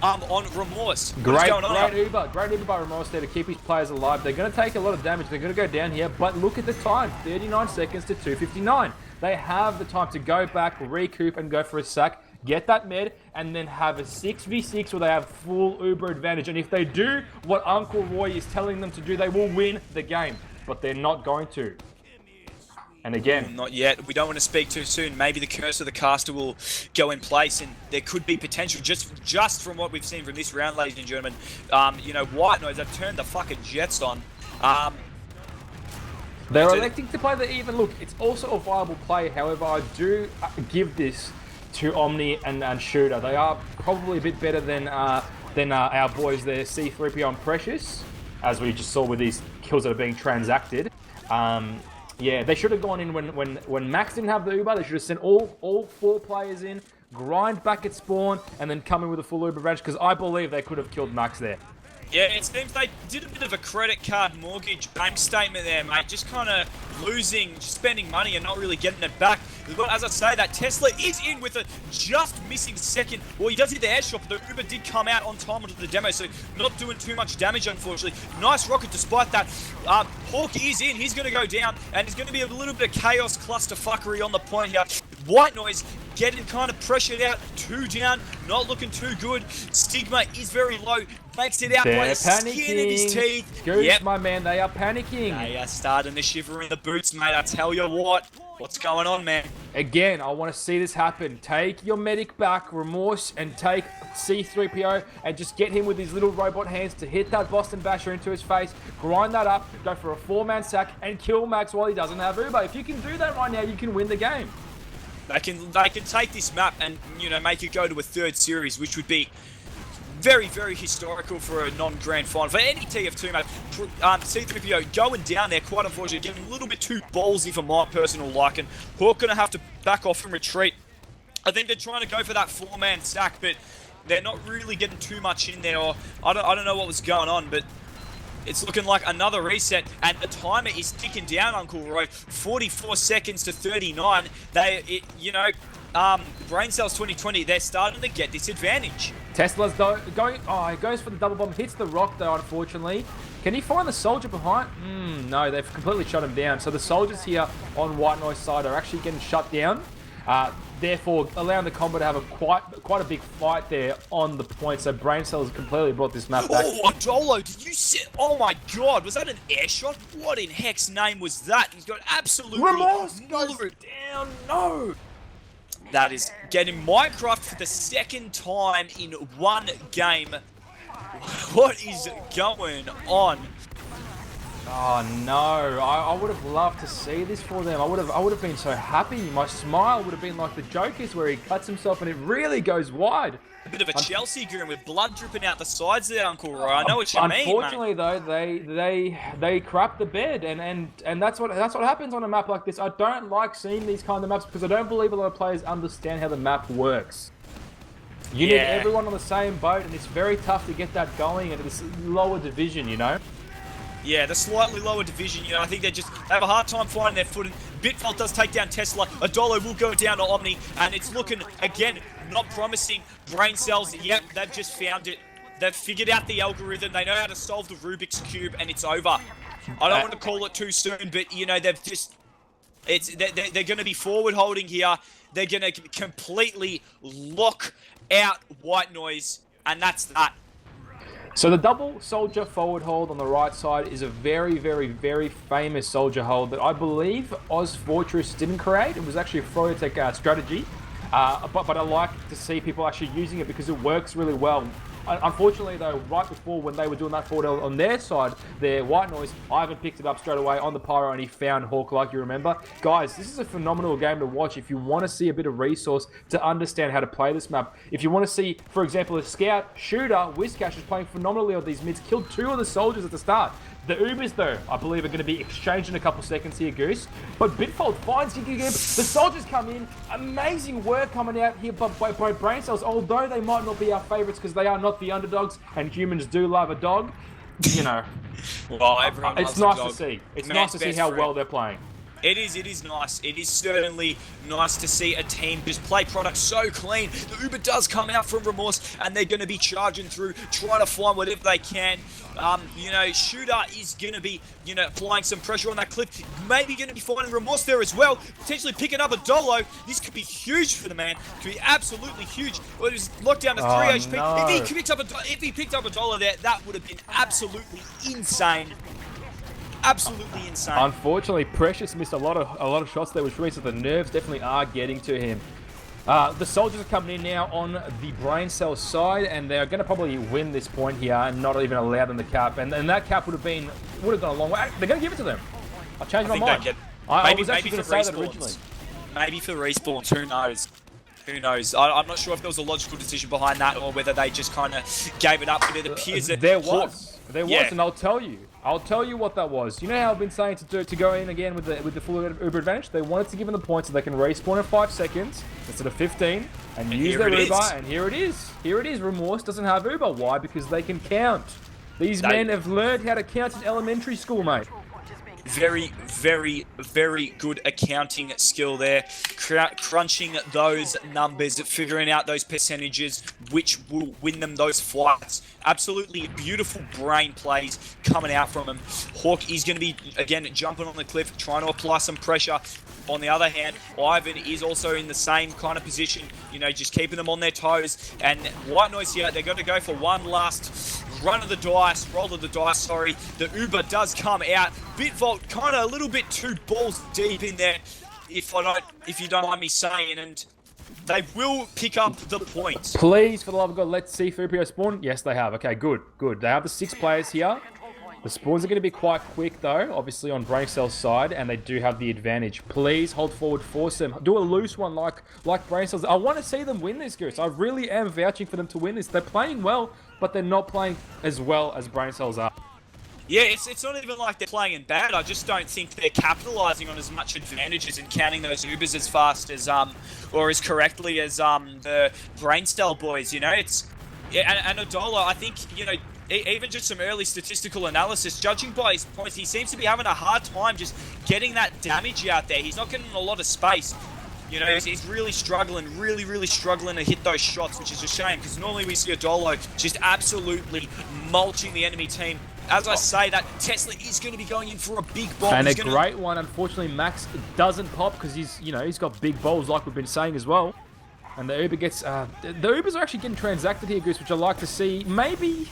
On Remorse. Great Uber by Remorse there to keep his players alive. They're going to take a lot of damage. They're going to go down here, but look at the time, 39 seconds to 2:59. They have the time to go back, recoup, and go for a sack, get that med, and then have a 6v6 where they have full Uber advantage. And if they do what Uncle Roy is telling them to do, they will win the game. But they're not going to. And again, not yet. We don't want to speak too soon. Maybe the curse of the caster will go in place, and there could be potential just from what we've seen from this round, ladies and gentlemen. You know, White Noise have turned the fucking Jets on. They're electing to play the even. Look, it's also a viable play. However, I do give this to Omni and Shooter. They are probably a bit better than our boys there, C3PO and Precious, as we just saw with these kills that are being transacted. Yeah, they should have gone in when Max didn't have the Uber. They should have sent all 4 players in, grind back at spawn, and then come in with a full Uber advantage, because I believe they could have killed Max there. Yeah, it seems they did a bit of a credit card mortgage bank statement there, mate. Just kind of spending money and not really getting it back. But as I say, that Tesla is in with a just missing second. Well, he does hit the airshot, but the Uber did come out on time onto the demo, so not doing too much damage, unfortunately. Nice rocket despite that. Hawk is in. He's going to go down, and there's going to be a little bit of chaos clusterfuckery on the point here. White Noise getting kind of pressured out, 2 down, not looking too good. Stigma is very low, makes it out by They're the skin of his teeth. Goose, my man, they are panicking. They are starting to shiver in the boots, mate. I tell you what. What's going on, man? Again, I want to see this happen. Take your medic back, Remorse, and take C-3PO and just get him with his little robot hands to hit that Boston Basher into his face, grind that up, go for a 4-man sack, and kill Max while he doesn't have Uber. If you can do that right now, you can win the game. They can take this map and, you know, make it go to a 3rd series, which would be very, very historical for a non-grand final. For any TF2 map, C-3PO going down there, quite unfortunately, getting a little bit too ballsy for my personal liking. Hawk going to have to back off and retreat. I think they're trying to go for that 4-man sack, but they're not really getting too much in there. Or I don't know what was going on, but it's looking like another reset, and the timer is ticking down, Uncle Roy. 44 seconds to 39. Brain Cells 2020, they're starting to get this advantage. Tesla's going. Oh, he goes for the double bomb. Hits the rock though, unfortunately. Can he find the soldier behind? No, they've completely shut him down. So the soldiers here on White Noise side are actually getting shut down. Therefore, allowing the combo to have quite a big fight there on the point. So Brain Cells completely brought this map back. Oh, Adolo, did you see? Oh my God, was that an air shot? What in heck's name was that? He's got absolutely Remorse goes down. No. That is getting Minecraft for the 2nd time in one game. What is going on? Oh no! I would have loved to see this for them. I would have been so happy. My smile would have been like the Joker's, where he cuts himself and it really goes wide. A bit of a Chelsea goon with blood dripping out the sides there, Uncle Roy. I know what you mean. Unfortunately, though, they crap the bed, and that's what happens on a map like this. I don't like seeing these kind of maps because I don't believe a lot of players understand how the map works. You need everyone on the same boat, and it's very tough to get that going at this lower division, you know. Yeah, the slightly lower division, you know, I think they have a hard time finding their footing. Bitfault does take down Tesla. Adolo will go down to Omni, and it's looking, again, not promising. Brain Cells, yep, they've just found it. They've figured out the algorithm. They know how to solve the Rubik's Cube, and it's over. I don't want to call it too soon, but, you know, they've just... They're going to be forward holding here. They're going to completely lock out White Noise, and that's that. So the double soldier forward hold on the right side is a very, very, very famous soldier hold that I believe Oz Fortress didn't create. It was actually a Froyotech strategy, but I like to see people actually using it because it works really well. Unfortunately, though, right before when they were doing that forward hold on their side, their White Noise, Ivan picked it up straight away on the Pyro and he found Hawk, like you remember. Guys, this is a phenomenal game to watch if you want to see a bit of resource to understand how to play this map. If you want to see, for example, a scout shooter, Wizcash is playing phenomenally on these mids, killed 2 of the soldiers at the start. The Ubers, though, I believe are going to be exchanged in a couple seconds here, Goose. But Bitfold finds Gigagib. The soldiers come in. Amazing work coming out here by Brain Cells, although they might not be our favourites because they are not the underdogs, and humans do love a dog. You know, well, everyone it's loves nice a dog. to see. It's Man's nice to see best how friend. well they're playing. It is nice. It is certainly nice to see a team just play product so clean. The Uber does come out from Remorse, and they're going to be charging through, trying to find whatever they can. You know, Shooter is going to be, you know, applying some pressure on that cliff. Maybe going to be finding Remorse there as well. Potentially picking up a Dolo. This could be huge for the man. Could be absolutely huge. Well, it was locked down to 3 HP. No. If he picked up a Dolo there, that would have been absolutely insane. Absolutely insane. Unfortunately, Precious missed a lot of shots there, which means that the nerves definitely are getting to him. The soldiers are coming in now on the Brain Cell side, and they're going to probably win this point here and not even allow them the cap. And that cap would have gone a long way. They're going to give it to them. I changed my mind. I was actually going to say that originally. Maybe for respawns, who knows? Who knows? I'm not sure if there was a logical decision behind that or whether they just kind of gave it up, but it appears that... There was, and I'll tell you what that was. You know how I've been saying to go in again with the full Uber advantage? They wanted to give them the points so they can respawn in 5 seconds instead of 15 and use their Uber, and here it is. Here it is. Remorse doesn't have Uber. Why? Because they can count. These men have learned how to count in elementary school, mate. Very, very, very good accounting skill there. crunching those numbers, figuring out those percentages, which will win them those fights. Absolutely beautiful brain plays coming out from him. Hawk is going to be, again, jumping on the cliff, trying to apply some pressure. On the other hand, Ivan is also in the same kind of position, you know, just keeping them on their toes. And White Noise here, they're going to go for one last roll of the dice, sorry. The Uber does come out. Bitvolt kind of a little bit too balls deep in there, if you don't mind me saying, and they will pick up the points. Please, for the love of God, let's see Fupio spawn. Yes, they have. Okay, good. They have the 6 players here. The spawns are going to be quite quick, though, obviously on Braincell's side, and they do have the advantage. Please hold forward, force them. Do a loose one like Braincell's. I want to see them win this, Goose. I really am vouching for them to win this. They're playing well, but they're not playing as well as Braincell's are. Yeah, it's not even like they're playing in bad. I just don't think they're capitalizing on as much advantages and counting those Ubers as fast as or as correctly as the Braincell boys. You know, and Adola, I think, you know, even just some early statistical analysis, judging by his points, he seems to be having a hard time just getting that damage out there. He's not getting a lot of space. You know, he's really struggling, really struggling to hit those shots, which is a shame, because normally we see Adolo just absolutely mulching the enemy team. As I say, that Tesla is going to be going in for a big bomb. And a great one. Unfortunately, Max doesn't pop because he's got big balls, like we've been saying as well. And the Uber gets... the Ubers are actually getting transacted here, Goose, which I like to see. Maybe...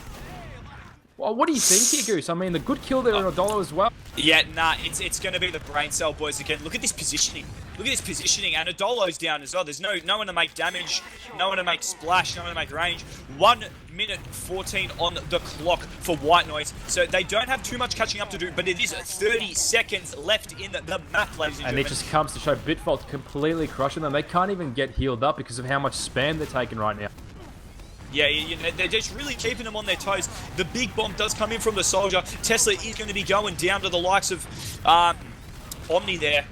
Well, what do you think here, Goose? I mean, the good kill there on Adolo as well. Yeah, nah, it's going to be the Braincell boys again. Look at this positioning. And Adolo's down as well. There's no one to make damage, no one to make splash, no one to make range. 1 minute 14 on the clock for White Noise. So they don't have too much catching up to do, but it is 30 seconds left in the map, ladies and gentlemen. And it just comes to show Bitvolt completely crushing them. They can't even get healed up because of how much spam they're taking right now. Yeah, they're just really keeping them on their toes. The big bomb does come in from the Soldier. Tesla is going to be going down to the likes of Omni there.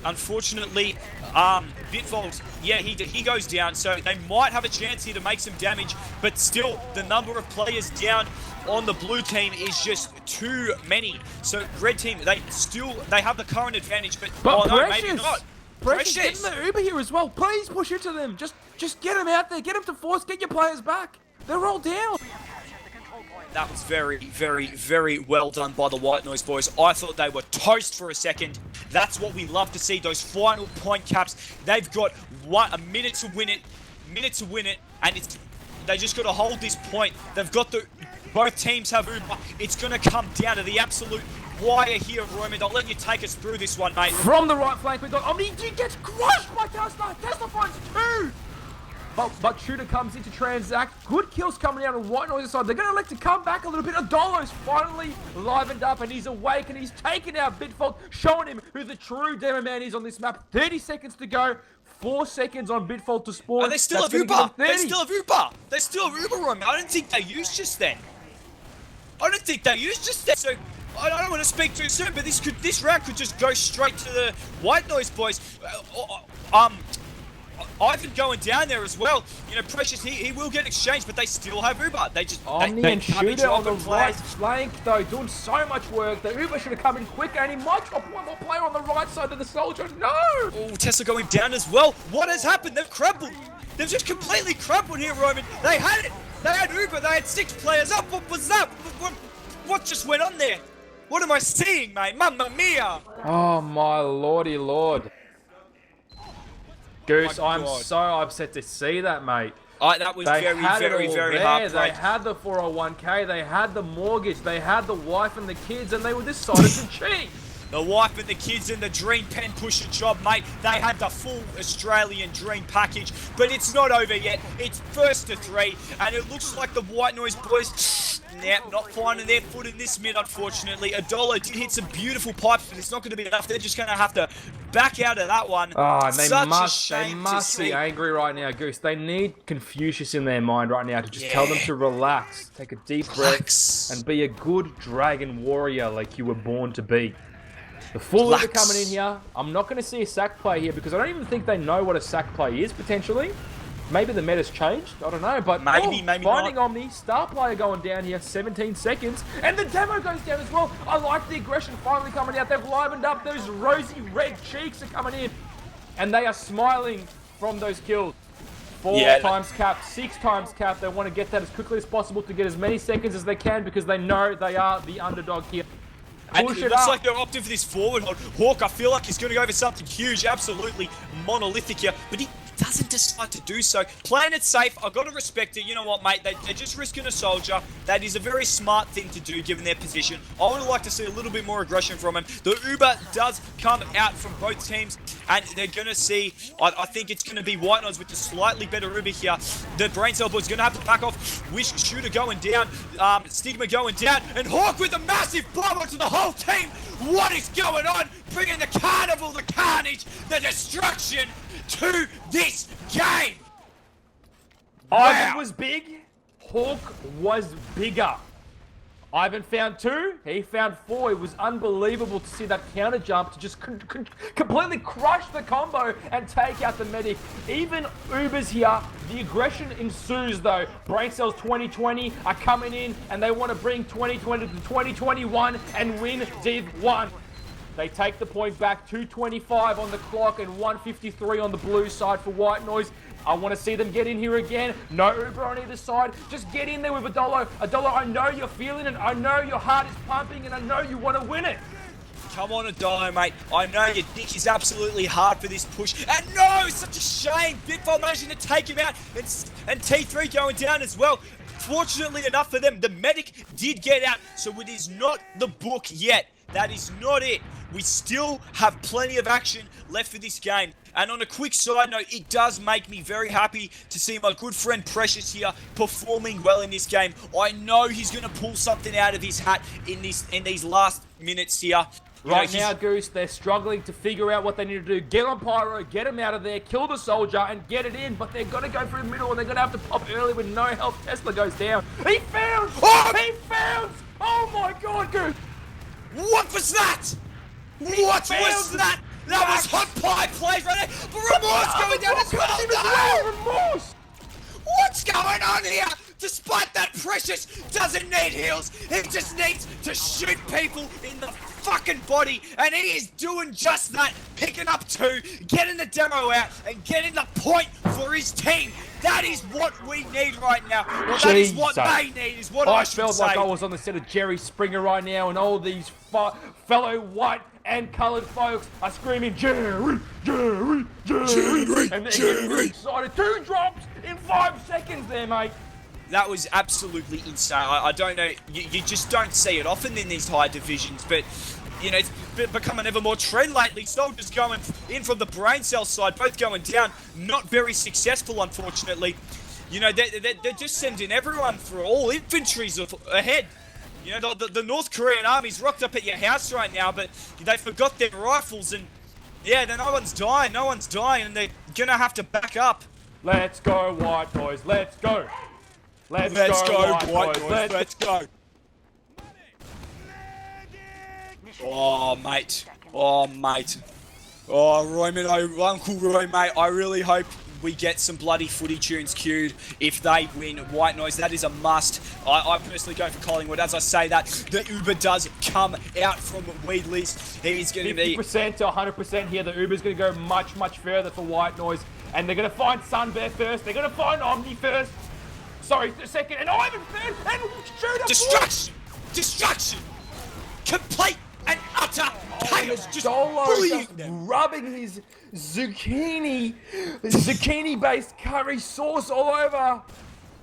Unfortunately, Bitvolt, yeah, he goes down, so they might have a chance here to make some damage, but still, the number of players down on the blue team is just too many. So red team, they have the current advantage, but oh no, maybe not. Precious, get in the Uber here as well. Please push into them. Just get them out there. Get them to force. Get your players back. They're all down. That was very well done by the White Noise boys. I thought they were toast for a second. That's what we love to see, those final point caps. They've got a minute to win it, and they just got to hold this point. They've got both teams have Uber. It's going to come down to the absolute wire here, Roman. I'll let you take us through this one, mate. From the right flank, we got Omni. He gets crushed by Tesla. Tesla finds 2. But Shooter comes in to transact. Good kills coming out on White Noise's side. They're going to elect to come back a little bit. Adolo's finally livened up and he's awake and he's taken out Bitvolt, showing him who the true demo man is on this map. 30 seconds to go. 4 seconds on Bitvolt to spawn. Oh, they still have Uber. They still have Uber, Roman. I don't think they used just then. So I don't want to speak too soon, but this round could just go straight to the White Noise boys. Ivan going down there as well. You know, Precious, he will get exchanged, but they still have Uber. Omni and Shooter on the right flank, though, doing so much work. The Uber should have come in quicker, and he might drop one more player on the right side of the Soldier. No! Oh, Tesla going down as well. What has happened? They've crumbled. They've just completely crumbled here, Roman. They had it. They had Uber. They had 6 players up. What was that? What just went on there? What am I seeing, mate? Mamma mia! Oh, my lordy lord. Goose, I'm so upset to see that, mate. That was very hard. They had the 401k, they had the mortgage, they had the wife and the kids, and they were decided to cheat. The wife and the kids and the dream pen push a job, mate. They had the full Australian dream package, but it's not over yet. It's first to 3, and it looks like the White Noise boys, not finding their foot in this mid, unfortunately. Adolo did hit some beautiful pipes, but it's not going to be enough. They're just going to have to back out of that one. Oh, and they must be angry right now, Goose. They need Confucius in their mind right now to just tell them to relax, take a deep breath, and be a good dragon warrior like you were born to be. The full Uber coming in here. I'm not going to see a sack play here because I don't even think they know what a sack play is, potentially. Maybe the meta's changed. I don't know, but maybe finding not. Omni, star player going down here, 17 seconds, and the demo goes down as well. I like the aggression finally coming out. They've livened up. Those rosy red cheeks are coming in. and they are smiling from those kills. 4 Yeah. times cap, 6 times cap. They want to get that as quickly as possible to get as many seconds as they can because they know they are the underdog here. And Push it it looks up. like they're opting for this forward hold. Hawk, I feel like he's going to go for something huge, absolutely monolithic here, but he doesn't decide to do so. Playing it safe, I've got to respect it. You know what, mate? They're just risking a soldier. That is a very smart thing to do given their position. I would like to see a little bit more aggression from him. The Uber does come out from both teams, and they're going to see, I think it's going to be White Noise with the slightly better Uber here. The Brain Cell Boy's going to have to back off. Wish Shooter going down, Stigma going down, and Hawk with a massive blow onto the whole team. What is going on? Bringing the carnival, the carnage, the destruction to this game. Ivan was big. Hawk was bigger. Ivan found 2. He found 4. It was unbelievable to see that counter jump to just completely crush the combo and take out the medic. Even Ubers here, the aggression ensues though. Brain Cells 2020 are coming in and they want to bring 2020 to 2021 and win Div 1. They take the point back, 2:25 on the clock and 1:53 on the blue side for White Noise. I want to see them get in here again. No Uber on either side. Just get in there with Adolo. Adolo, I know you're feeling it. I know your heart is pumping and I know you want to win it. Come on, Adolo, mate. I know your dick is absolutely hard for this push. And no, such a shame. Bitfall managing to take him out and T3 going down as well. Fortunately enough for them, the medic did get out, so it is not the book yet. That is not it. We still have plenty of action left for this game. And on a quick side note, it does make me very happy to see my good friend Precious here performing well in this game. I know he's going to pull something out of his hat in these last minutes here. Right now, Goose, they're struggling to figure out what they need to do. Get on Pyro, get him out of there, kill the soldier, and get it in. But they're going to go through the middle, and they're going to have to pop early with no help. Tesla goes down. He found! Oh! He found! Oh my God, Goose! What was that? What was that? That was hot pie plays right there. But Remorse going down as well. Remorse! What's going on here? Despite that, Precious doesn't need heals. He just needs to shoot people in the fucking body. And he is doing just that. Picking up 2, getting the demo out, and getting the point for his team. That is what we need right now. Well, that is what they need, is what I should felt say. like I was on the set of Jerry Springer right now, and all these fellow white and coloured folks are screaming, Jerry, Jerry, Jerry. And they're getting excited. 2 drops in 5 seconds there, mate. That was absolutely insane. I don't know. You just don't see it often in these high divisions, but you know, it's become an ever more trend lately. Soldiers going in from the Brain Cell side, both going down. Not very successful, unfortunately. You know, they're just sending everyone for all infantries ahead. You know, the North Korean army's rocked up at your house right now, but they forgot their rifles, and yeah, no one's dying, and they're gonna have to back up. Let's go, White Boys, let's go. Let's go, White Boys. Let's go. Oh, mate. Oh, mate. Oh, Royman, Uncle Roy, mate, I really hope we get some bloody footy tunes queued if they win White Noise. That is a must. I personally go for Collingwood. As I say that, the Uber does come out from Wheatley's. He's going to be 50% to 100% here. The Uber's going to go much, much further for White Noise. And they're going to find Sunbear first. They're going to find Omni first. Sorry, second. And Ivan third. And Shooter destruction! Destruction! Complete and utter chaos! Just bullying them. Rubbing his zucchini-based curry sauce all over.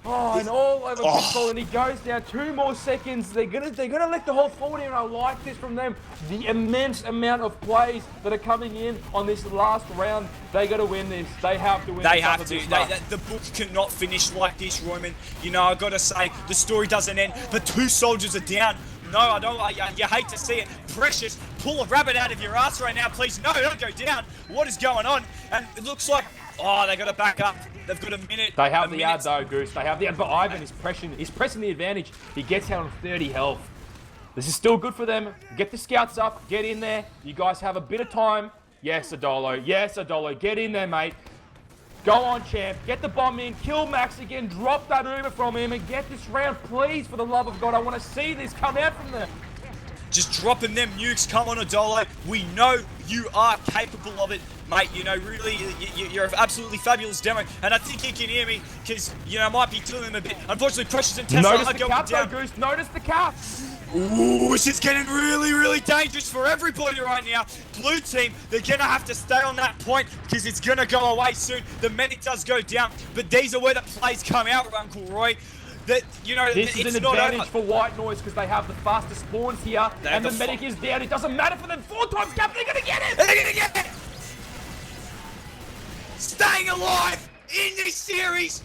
Oh, and all over Pitbull, and he goes down 2 more seconds. They're gonna let the whole forward in. I like this from them. The immense amount of plays that are coming in on this last round. They got to win this. They have to win. They have to. The book cannot finish like this, Royman. You know, I gotta say, the story doesn't end. The 2 soldiers are down. No, I don't. You hate to see it. Precious, pull a rabbit out of your ass right now, please. No, don't go down. What is going on? And it looks like, they got to back up. They've got a minute. They have the ad though, Goose. They have the ad, but Ivan is pressing. He's pressing the advantage. He gets out on 30 health. This is still good for them. Get the scouts up. Get in there. You guys have a bit of time. Yes, Adolo. Yes, Adolo. Get in there, mate. Go on, champ. Get the bomb in. Kill Max again. Drop that Uber from him and get this round, please. For the love of God, I want to see this come out from them. Just dropping them nukes. Come on, Adolo. We know you are capable of it. mate. You know, really, you're an absolutely fabulous demo, and I think he can hear me because I might be doing him a bit. Unfortunately, Precious and Tesla Notice are the going cap, down. though, Goose. Notice the cap. Ooh, this is getting really, really dangerous for everybody right now. Blue team, they're going to have to stay on that point because it's going to go away soon. The medic does go down, but these are where the plays come out, Uncle Roy. That, this is an advantage for White Noise because they have the fastest spawns here, and the medic is down. It doesn't matter for them. 4 times cap, they're going to get it. They're going to get it. Staying alive in this series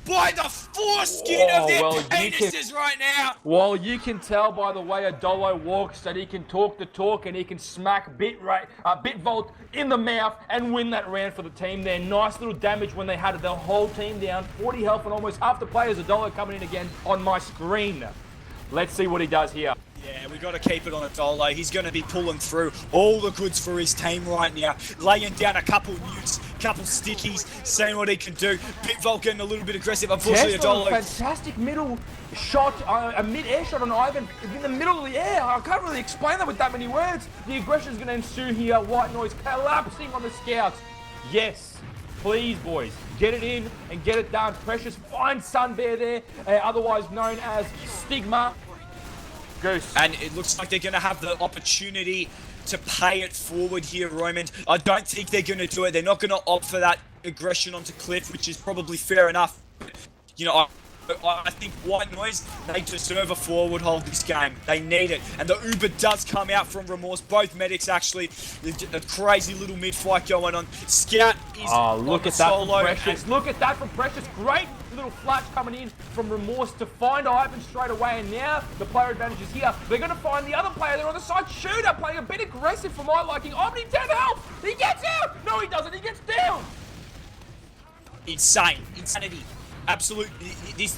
by the foreskin of their penises right now. Well, you can tell by the way Adolo walks that he can talk the talk and he can smack Bitvolt in the mouth and win that round for the team there. Nice little damage when they had the whole team down. 40 health and almost half the players. Adolo coming in again on my screen. Let's see what he does here. Yeah, we got to keep it on Adolo. He's going to be pulling through all the goods for his team right now. Laying down a couple nukes, couple stickies, seeing what he can do. Bitvolt getting a little bit aggressive. Unfortunately, Tesla, Adolo. Fantastic middle shot, a mid-air shot on Ivan in the middle of the air. I can't really explain that with that many words. The aggression is going to ensue here. White Noise collapsing on the scouts. Yes, please, boys. Get it in and get it done. Precious finds Sunbear there, otherwise known as Stigma. Goose. And it looks like they're going to have the opportunity to pay it forward here, Roman. I don't think they're going to do it. They're not going to opt for that aggression onto Cliff, which is probably fair enough. I think White Noise, they deserve a forward hold this game. They need it. And the Uber does come out from Remorse. Both medics actually. A crazy little mid-fight going on. Scout is look at that solo. from Precious. Look at that from Precious. Great little flash coming in from Remorse to find Ivan straight away. And now the player advantage is here. They're going to find the other player there on the side. Shooter playing a bit aggressive for my liking. Omni 10 health. He gets out. No, he doesn't. He gets down. Insane. Insanity. Absolute. This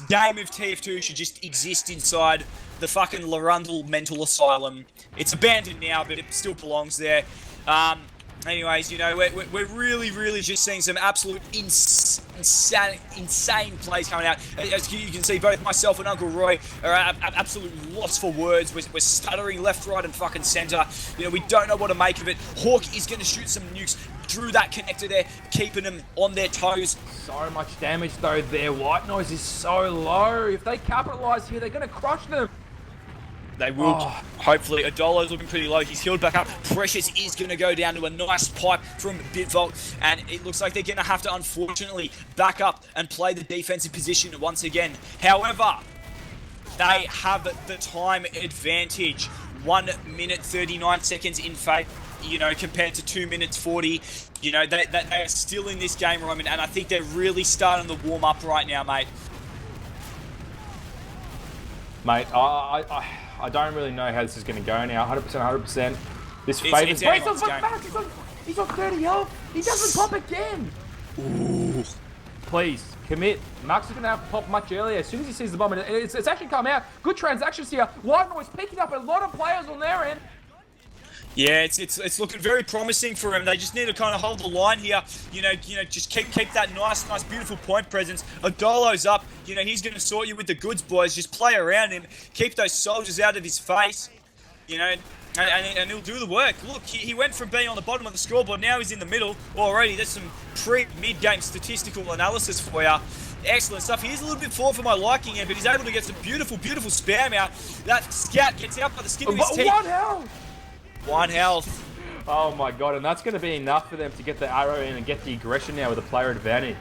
game of TF2 should just exist inside the fucking Larundel mental asylum. It's abandoned now, but it still belongs there. Anyways, we're really just seeing some absolute insane plays coming out. As you can see, both myself and Uncle Roy are absolutely lost for words. We're stuttering left, right, and fucking center. We don't know what to make of it. Hawk is going to shoot some nukes through that connector there, keeping them on their toes. So much damage though there. White Noise is so low. If they capitalize here, they're going to crush them. They will. Hopefully, Adolo's looking pretty low. He's healed back up. Precious is going to go down to a nice pipe from Bitvolt. And it looks like they're going to have to, unfortunately, back up and play the defensive position once again. However, they have the time advantage. 1 minute 39 seconds in favor, compared to 2 minutes 40. They are still in this game, Roman. And I think they're really starting to warm up right now, mate. Mate, I don't really know how this is going to go now. 100%. This it's favors. He's on 30 health. He doesn't pop again. Ooh. Please, commit. Max is going to have to pop much earlier. As soon as he sees the bomb, it's actually come out. Good transactions here. White Noise picking up a lot of players on their end. Yeah, it's looking very promising for him. They just need to kind of hold the line here. Just keep that nice, beautiful point presence. Adolo's up. He's going to sort you with the goods, boys. Just play around him. Keep those soldiers out of his face. And he'll do the work. Look, he went from being on the bottom of the scoreboard. Now he's in the middle already. There's some mid-game statistical analysis for you. Excellent stuff. He is a little bit forward for my liking here, but he's able to get some beautiful spam out. That scout gets out by the skin of his teeth. 1 health. 1 health. Oh my god, and that's going to be enough for them to get the arrow in and get the aggression now with a player advantage.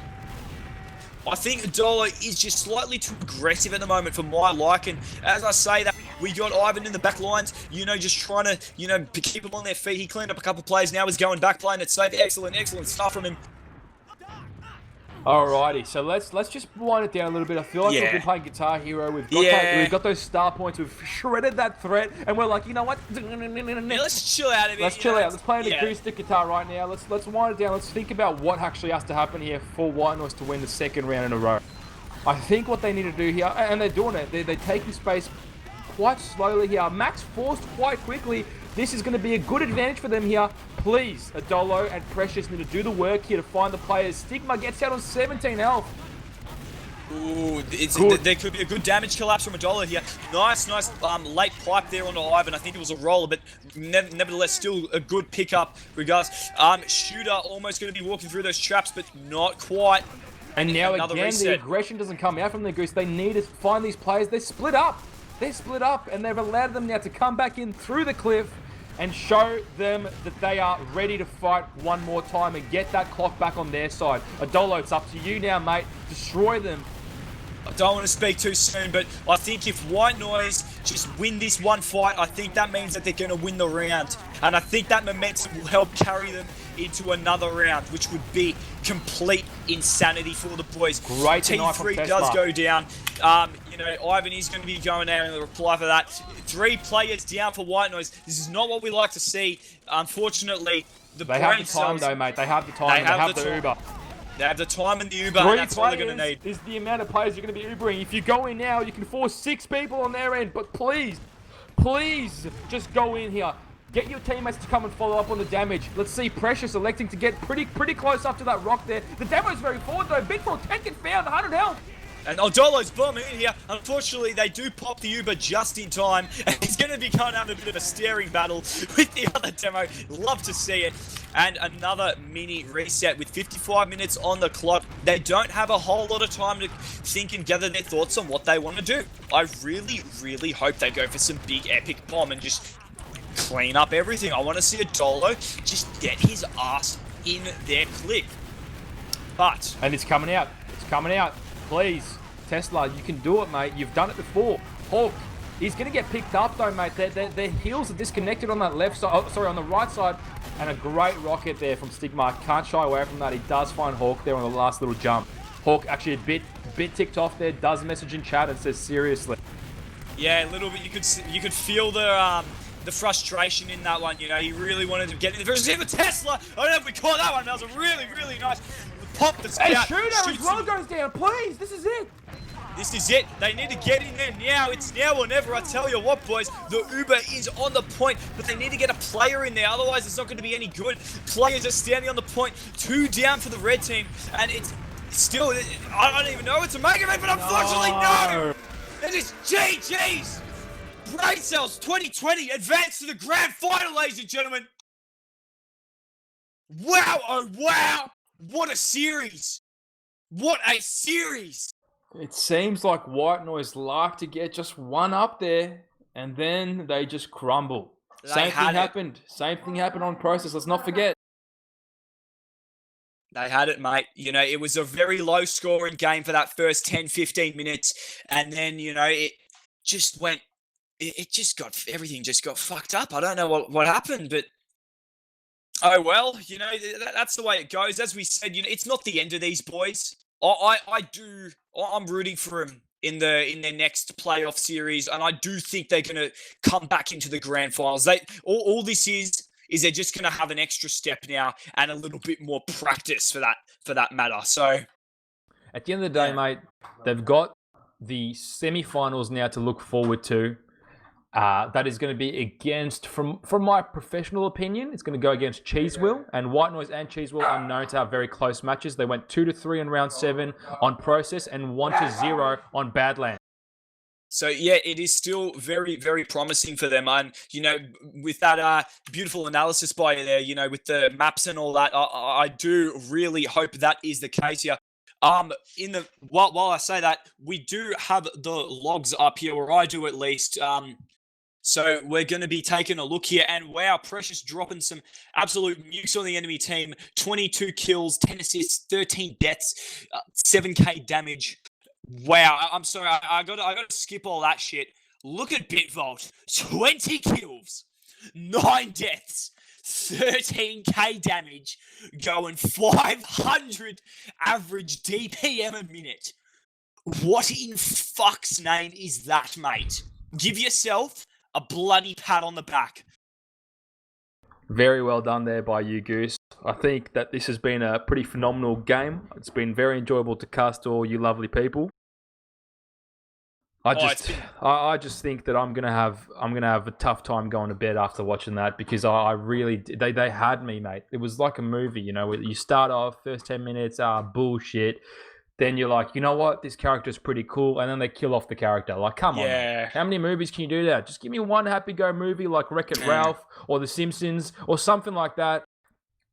I think Adolo is just slightly too aggressive at the moment for my liking. As I say that, we got Ivan in the back lines, just trying to, keep them on their feet. He cleaned up a couple of plays, now he's going back playing it safe. Excellent stuff from him. Alrighty, so let's just wind it down a little bit. I feel like we've been playing Guitar Hero. We've got those star points. We've shredded that threat, and we're like, you know what? Let's chill out a bit. Let's chill out. Let's play an acoustic guitar right now. Let's wind it down. Let's think about what actually has to happen here for White Noise to win the second round in a row. I think what they need to do here, and they're doing it. They're taking space quite slowly here. Max forced quite quickly. This is going to be a good advantage for them here. Please, Adolo and Precious need to do the work here to find the players. Stigma gets out on 17 health. Ooh, Good. there could be a good damage collapse from Adola here. Nice late pipe there onto Ivan. I think it was a roller, but nevertheless still a good pickup. Regardless, Shooter almost going to be walking through those traps, but not quite. And now Another again, reset. the aggression doesn't come out from the Goose. They need to find these players. They're split up. And they've allowed them now to come back in through the cliff and show them that they are ready to fight one more time and get that clock back on their side. Adolo, it's up to you now, mate. Destroy them. I don't want to speak too soon, but I think if White Noise just win this one fight, I think that means that they're going to win the round. And I think that momentum will help carry them into another round, which would be complete insanity for the boys. Great tonight from T3 Tesla. does go down. Ivan is going to be going out in the reply for that. 3 players down for White Noise. This is not what we like to see. Unfortunately, They have the time, though, mate. They have the time. They have the Uber. They have the time and the Uber, and that's all they're going to need. Is the amount of players you're going to be Ubering. If you go in now, you can force 6 people on their end. But please, just go in here. Get your teammates to come and follow up on the damage. Let's see Precious electing to get pretty close up to that rock there. The demo's very forward, though. Big for 10 get found, 100 health. And Odolo's bombing in here. Unfortunately, they do pop the Uber just in time. And he's going to be going out a bit of a staring battle with the other demo. Love to see it. And another mini reset with 55 minutes on the clock. They don't have a whole lot of time to think and gather their thoughts on what they want to do. I really hope they go for some big epic bomb and just clean up everything. I want to see Adolo just get his ass in their clip. But... And it's coming out. Please, Tesla, you can do it, mate. You've done it before. Hulk, he's going to get picked up, though, mate. Their heels are disconnected on that left side. Oh, sorry, on the right side. And a great rocket there from Stigma. Can't shy away from that. He does find Hawk there on the last little jump. Hawk actually a bit ticked off there. Does message in chat and says, seriously. Yeah, a little bit. You could feel the frustration in that one. You know, he really wanted to get in. There's even Tesla. I don't know if we caught that one. That was a really nice pop. The Hey, scout Shooter, his shoots roll him. goes down. Please, this is it. This is it. They need to get in there now. It's now or never. I tell you what, boys. The Uber is on the point, but they need to get a player in there. Otherwise, it's not going to be any good. Players are standing on the point. 2 down for the red team, and it's still. I don't even know what to make of it, but unfortunately, no. It is GG's. Brain Cells 2020 advance to the grand final, ladies and gentlemen. Wow! Oh wow! What a series! What a series! It seems like White Noise like to get just one up there, and then they just crumble. Same thing happened on Process. Let's not forget. They had it, mate. You know, it was a very low scoring game for that first 10, 15 minutes. And then, you know, it just went, everything just got fucked up. I don't know what happened, but oh, well, you know, that's the way it goes. As we said, you know, it's not the end of these boys. I'm rooting for them in their next playoff series, and I do think they're going to come back into the grand finals. All this is they're just going to have an extra step now and a little bit more practice for that matter. So at the end of the day, mate, they've got the semi-finals now to look forward to. That is going to be against, from my professional opinion, it's going to go against Cheesewell. And White Noise and Cheesewell are known to have very close matches. They went 2-3 in round 7 on Process and 1-0 on Badlands. So, yeah, it is still very, very promising for them. And, you know, with that beautiful analysis by you there, you know, with the maps and all that, I do really hope that is the case here. While I say that, we do have the logs up here, or I do at least. So we're going to be taking a look here, and wow, Precious dropping some absolute nukes on the enemy team. 22 kills, 10 assists, 13 deaths, 7k damage. Wow, I'm sorry, I got to skip all that shit. Look at Bitvolt, 20 kills, 9 deaths, 13k damage, going 500 average DPM a minute. What in fuck's name is that, mate? Give yourself a bloody pat on the back. Very well done there by you, Goose. I think that this has been a pretty phenomenal game. It's been very enjoyable to cast all you lovely people. I just think that I'm gonna have a tough time going to bed after watching that, because I really they had me, mate. It was like a movie, you know. You start off first 10 minutes, bullshit. then you're like, you know what, this character's pretty cool, and then they kill off the character. Like, come on, man. Yeah. How many movies can you do that? Just give me one Happy Go movie like Wreck-It Ralph or The Simpsons or something like that.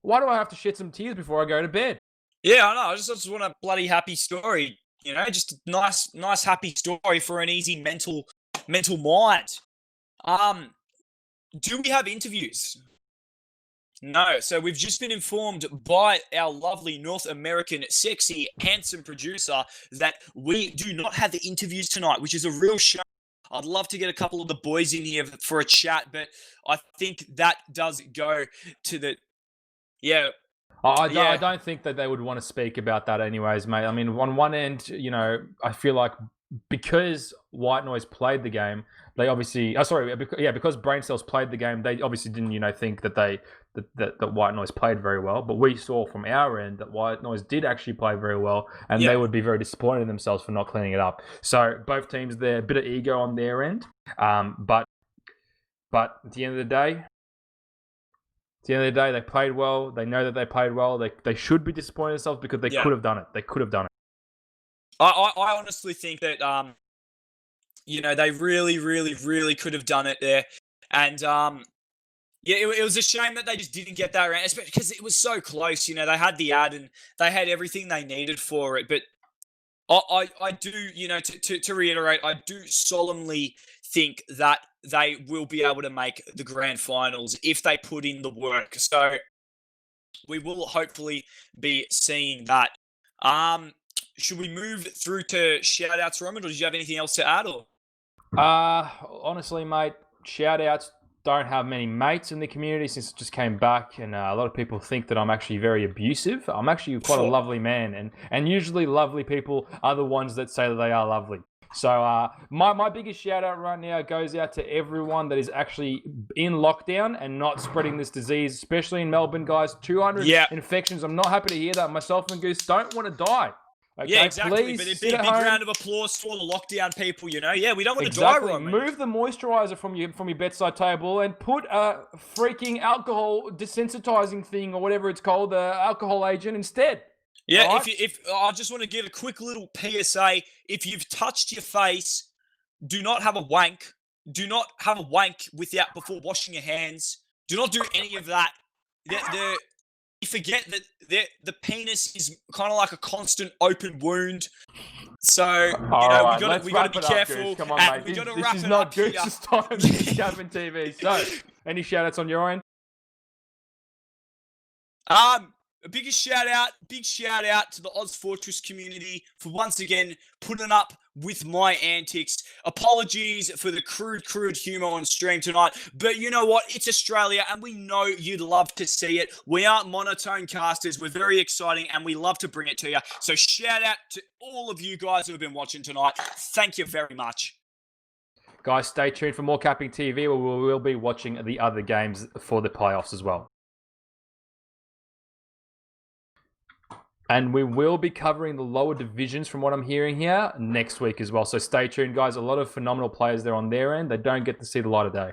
Why do I have to shed some tears before I go to bed? Yeah, I know. I just want a bloody happy story. You know, just a nice happy story for an easy mental mind. Do we have interviews? No. So we've just been informed by our lovely North American, sexy, handsome producer that we do not have the interviews tonight, which is a real shame. I'd love to get a couple of the boys in here for a chat, but I think that does go to the I don't think that they would want to speak about that anyways, mate. I mean, on one end, you know, I feel like because White Noise played the game, they obviously, because Brain Cells played the game, they obviously didn't, you know, think that that White Noise played very well. But we saw from our end that White Noise did actually play very well, and they would be very disappointed in themselves for not cleaning it up. So both teams, there a bit of ego on their end, but at the end of the day. At the end of the day, they played well. They know that they played well. They should be disappointed in themselves because they could have done it. They could have done it. I honestly think that you know, they really, really, really could have done it there. And it was a shame that they just didn't get that around, especially because it was so close. You know, they had the ad and they had everything they needed for it. But I do, you know, to reiterate, I do solemnly think that they will be able to make the grand finals if they put in the work. So we will hopefully be seeing that. Should we move through to shout outs, Roman, or did you have anything else to add? Or Honestly, mate, shout outs. Don't have many mates in the community since I just came back, and a lot of people think that I'm actually very abusive. I'm actually quite a lovely man, and usually lovely people are the ones that say that they are lovely. So my biggest shout out right now goes out to everyone that is actually in lockdown and not spreading this disease, especially in Melbourne, guys. 200 infections. I'm not happy to hear that. Myself and Goose don't want to die. Okay, yeah, exactly. Please but it'd sit be a at big home. round of applause for the lockdown people, you know? Yeah, we don't want to Exactly. die, Roman. Move the moisturizer from your bedside table and put a freaking alcohol desensitizing thing or whatever it's called, the alcohol agent instead. Yeah, right? if I just want to give a quick little PSA. If you've touched your face, do not have a wank. Do not have a wank before washing your hands. Do not do any of that. You forget that the penis is kind of like a constant open wound. So you know, we gotta be careful. Come on, mate. This is not Goose's time. This is Cabin TV. So, any shout outs on your end? A big shout out to the Oz Fortress community for once again putting up with my antics. Apologies for the crude humor on stream tonight, but you know what? It's Australia, and we know you'd love to see it. We aren't monotone casters. We're very exciting, and we love to bring it to you. So shout out to all of you guys who have been watching tonight. Thank you very much. Guys, stay tuned for more Capping TV, where we will be watching the other games for the playoffs as well. And we will be covering the lower divisions from what I'm hearing here next week as well. So stay tuned, guys. A lot of phenomenal players there on their end. They don't get to see the light of day.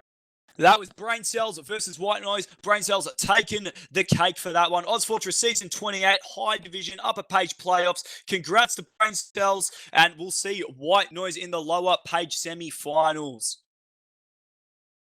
That was Brain Cells versus White Noise. Brain Cells taking the cake for that one. Oz Fortress Season 28, High Division, Upper Page Playoffs. Congrats to Brain Cells, and we'll see White Noise in the Lower Page semi-finals.